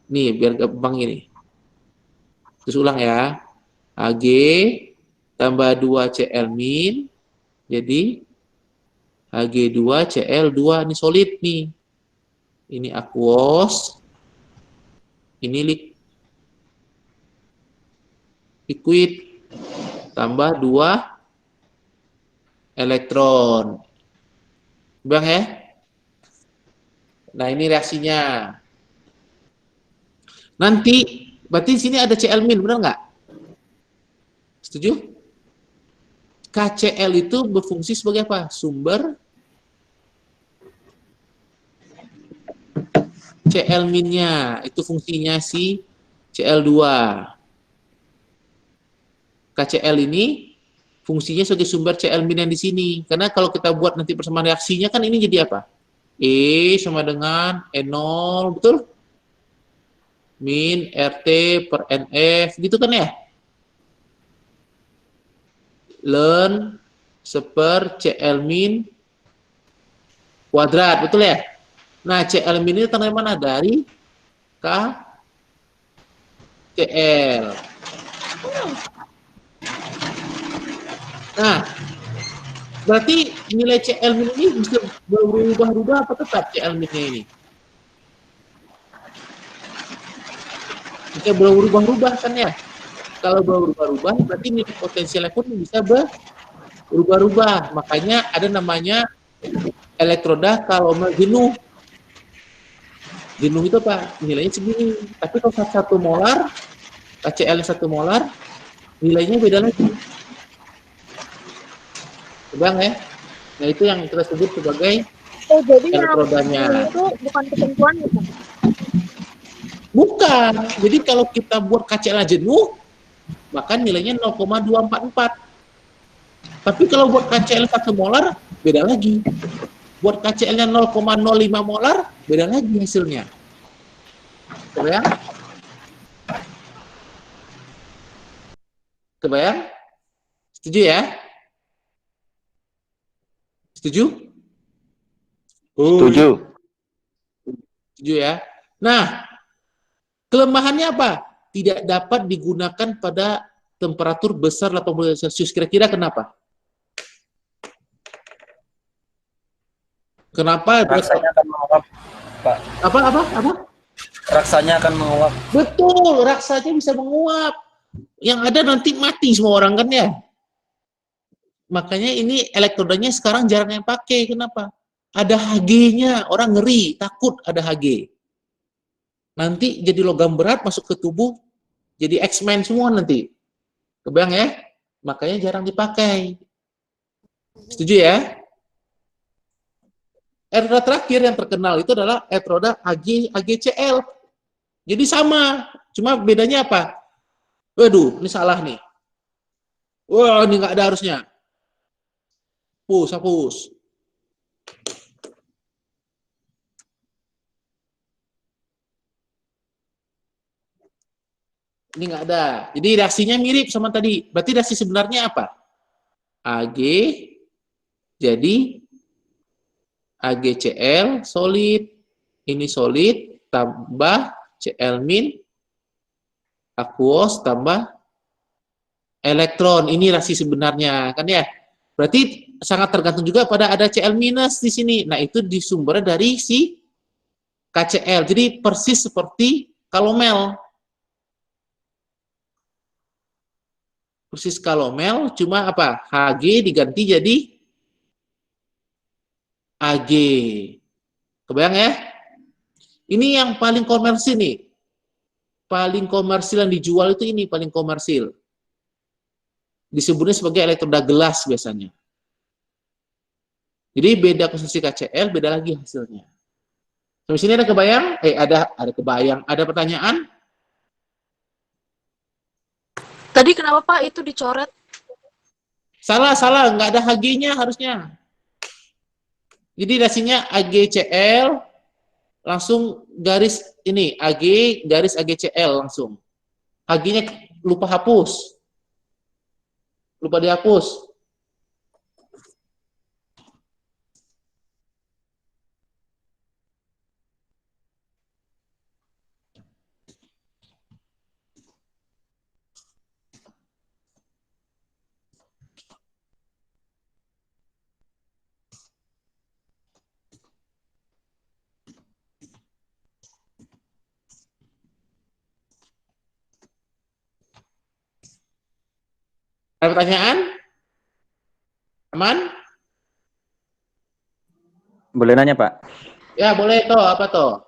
Nih, biar gampang ini. Terus ulang ya. Hg tambah 2 Cl-, jadi Hg2 Cl2, ini solid nih. Ini aquos. Ini liquid. Tambah 2 elektron. Bang ya? Nah, ini reaksinya. Nanti, berarti di sini ada Cl-, benar nggak? Setuju? KCl itu berfungsi sebagai apa? Sumber Cl-nya. Itu fungsinya si Cl2. KCl ini fungsinya sebagai sumber Cl- yang di sini. Karena kalau kita buat nanti persamaan reaksinya kan ini jadi apa? E sama dengan E0, betul? Min RT per NF, gitu kan ya? Ln seper CL min kuadrat, betul ya? Nah, CL min ini dari mana? Dari K CL. Nah, berarti nilai CL min ini bisa berubah-ubah apa tetap CL min-nya ini? Bisa berubah-ubah kan ya? Kalau berubah-ubah berarti nilai potensialnya pun bisa berubah-ubah. Makanya ada namanya elektroda kalau jenuh. Jenuh itu apa? Nilainya segini. Tapi kalau 1 molar, KCl 1 molar, nilainya beda lagi. Bang ya? Nah itu yang kita sebut sebagai jadi elektrodanya. itu bukan ketentuan ya, Pak? Bukan. Jadi kalau kita buat KCl jenuh, maka nilainya 0,244. Tapi kalau buat KCl 1 molar, beda lagi. Buat KCl-nya 0,05 molar, beda lagi hasilnya. Kebayang? Kebayang? Setuju ya? Setuju? Setuju. Setuju ya? Nah, kelemahannya apa? Tidak dapat digunakan pada temperatur besar 80 Celcius. Kira-kira kenapa? Kenapa? Raksanya akan menguap, Pak. Apa? Raksanya akan menguap. Betul, raksanya bisa menguap. Yang ada nanti mati semua orang kan ya? Makanya ini elektrodanya sekarang jarang yang pakai. Kenapa? Ada Hg-nya, orang ngeri, takut ada Hg. Nanti jadi logam berat masuk ke tubuh, jadi X-Men semua nanti. Kebayang ya? Makanya jarang dipakai. Setuju ya? Elektroda terakhir yang terkenal itu adalah elektroda AgCl. Jadi sama, cuma bedanya apa? Waduh, ini salah nih. Wah, ini nggak ada harusnya. Hapus. Ini nggak ada. Jadi reaksinya mirip sama tadi. Berarti reaksi sebenarnya apa? Ag jadi AgCl solid. Ini solid tambah Cl min aquos tambah elektron. Ini reaksi sebenarnya kan ya. Berarti sangat tergantung juga pada ada Cl minus di sini. Nah, itu disumber dari si KCl. Jadi persis seperti kalomel. Persis kalomel, cuma apa? Hg diganti jadi Ag. Kebayang ya? Ini yang paling komersil nih. Paling komersil yang dijual itu ini, paling komersil. Disebutnya sebagai elektroda gelas biasanya. Jadi beda konstruksi KCl, beda lagi hasilnya. Sampai sini ada kebayang? Ada kebayang. Ada pertanyaan? Tadi kenapa Pak itu dicoret? Salah. Nggak ada Hg-nya harusnya. Jadi reaksinya AgCl, langsung garis ini, Ag, garis AgCl langsung. Hg-nya lupa hapus. Lupa dihapus. Ada pertanyaan? Aman? Boleh nanya, Pak? Ya, boleh toh. Apa toh?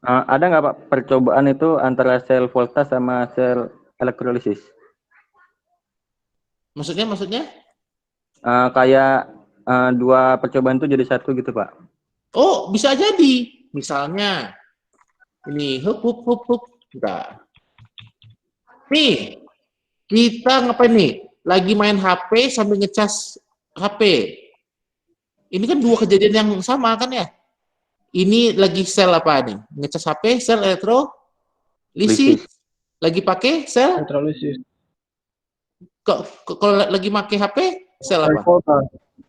Ada nggak, Pak, percobaan itu antara sel voltas sama sel elektrolisis? Maksudnya? Kayak dua percobaan itu jadi satu gitu, Pak. Oh, bisa jadi. Misalnya, ini, hup. Bentar. Nih, kita ngapain nih? Lagi main HP sambil ngecas HP. Ini kan dua kejadian yang sama kan ya? Ini lagi sel apa nih? Ngecas HP, sel elektrolisis. Lagi pakai sel? Elektrolisis. Kalau lagi pakai HP, sel apa?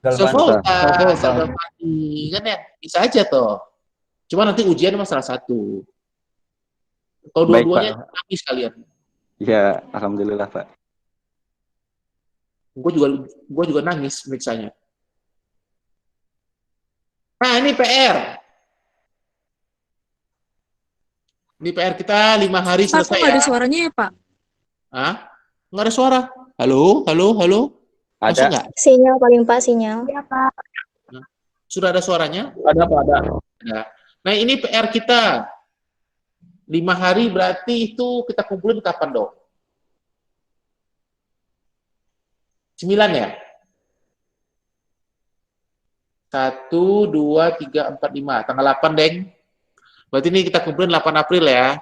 Sel Galvanis. volta, sel galvanis. Kan ya, bisa aja toh. Cuma nanti ujian cuma salah satu. Kalau Baik, dua-duanya Pak. nangis kalian. Ya, alhamdulillah, Pak. Gue juga nangis meriksanya. Nah, ini PR. Ini PR kita 5 hari Pak, kok selesai nggak ya. ada suaranya ya, Pak? Hah? Nggak ada suara. Halo, halo, halo. Masuk Ada. nggak? Sinyal paling Pak, sinyal. Iya, Pak. Sudah ada suaranya? Ada Pak, ada. Ada. Nah, ini PR kita. 5 hari berarti itu kita kumpulin kapan, Dok? 9 ya? 1, 2, 3, 4, 5. Tanggal 8, Deng. Berarti ini kita kumpulin 8 April ya.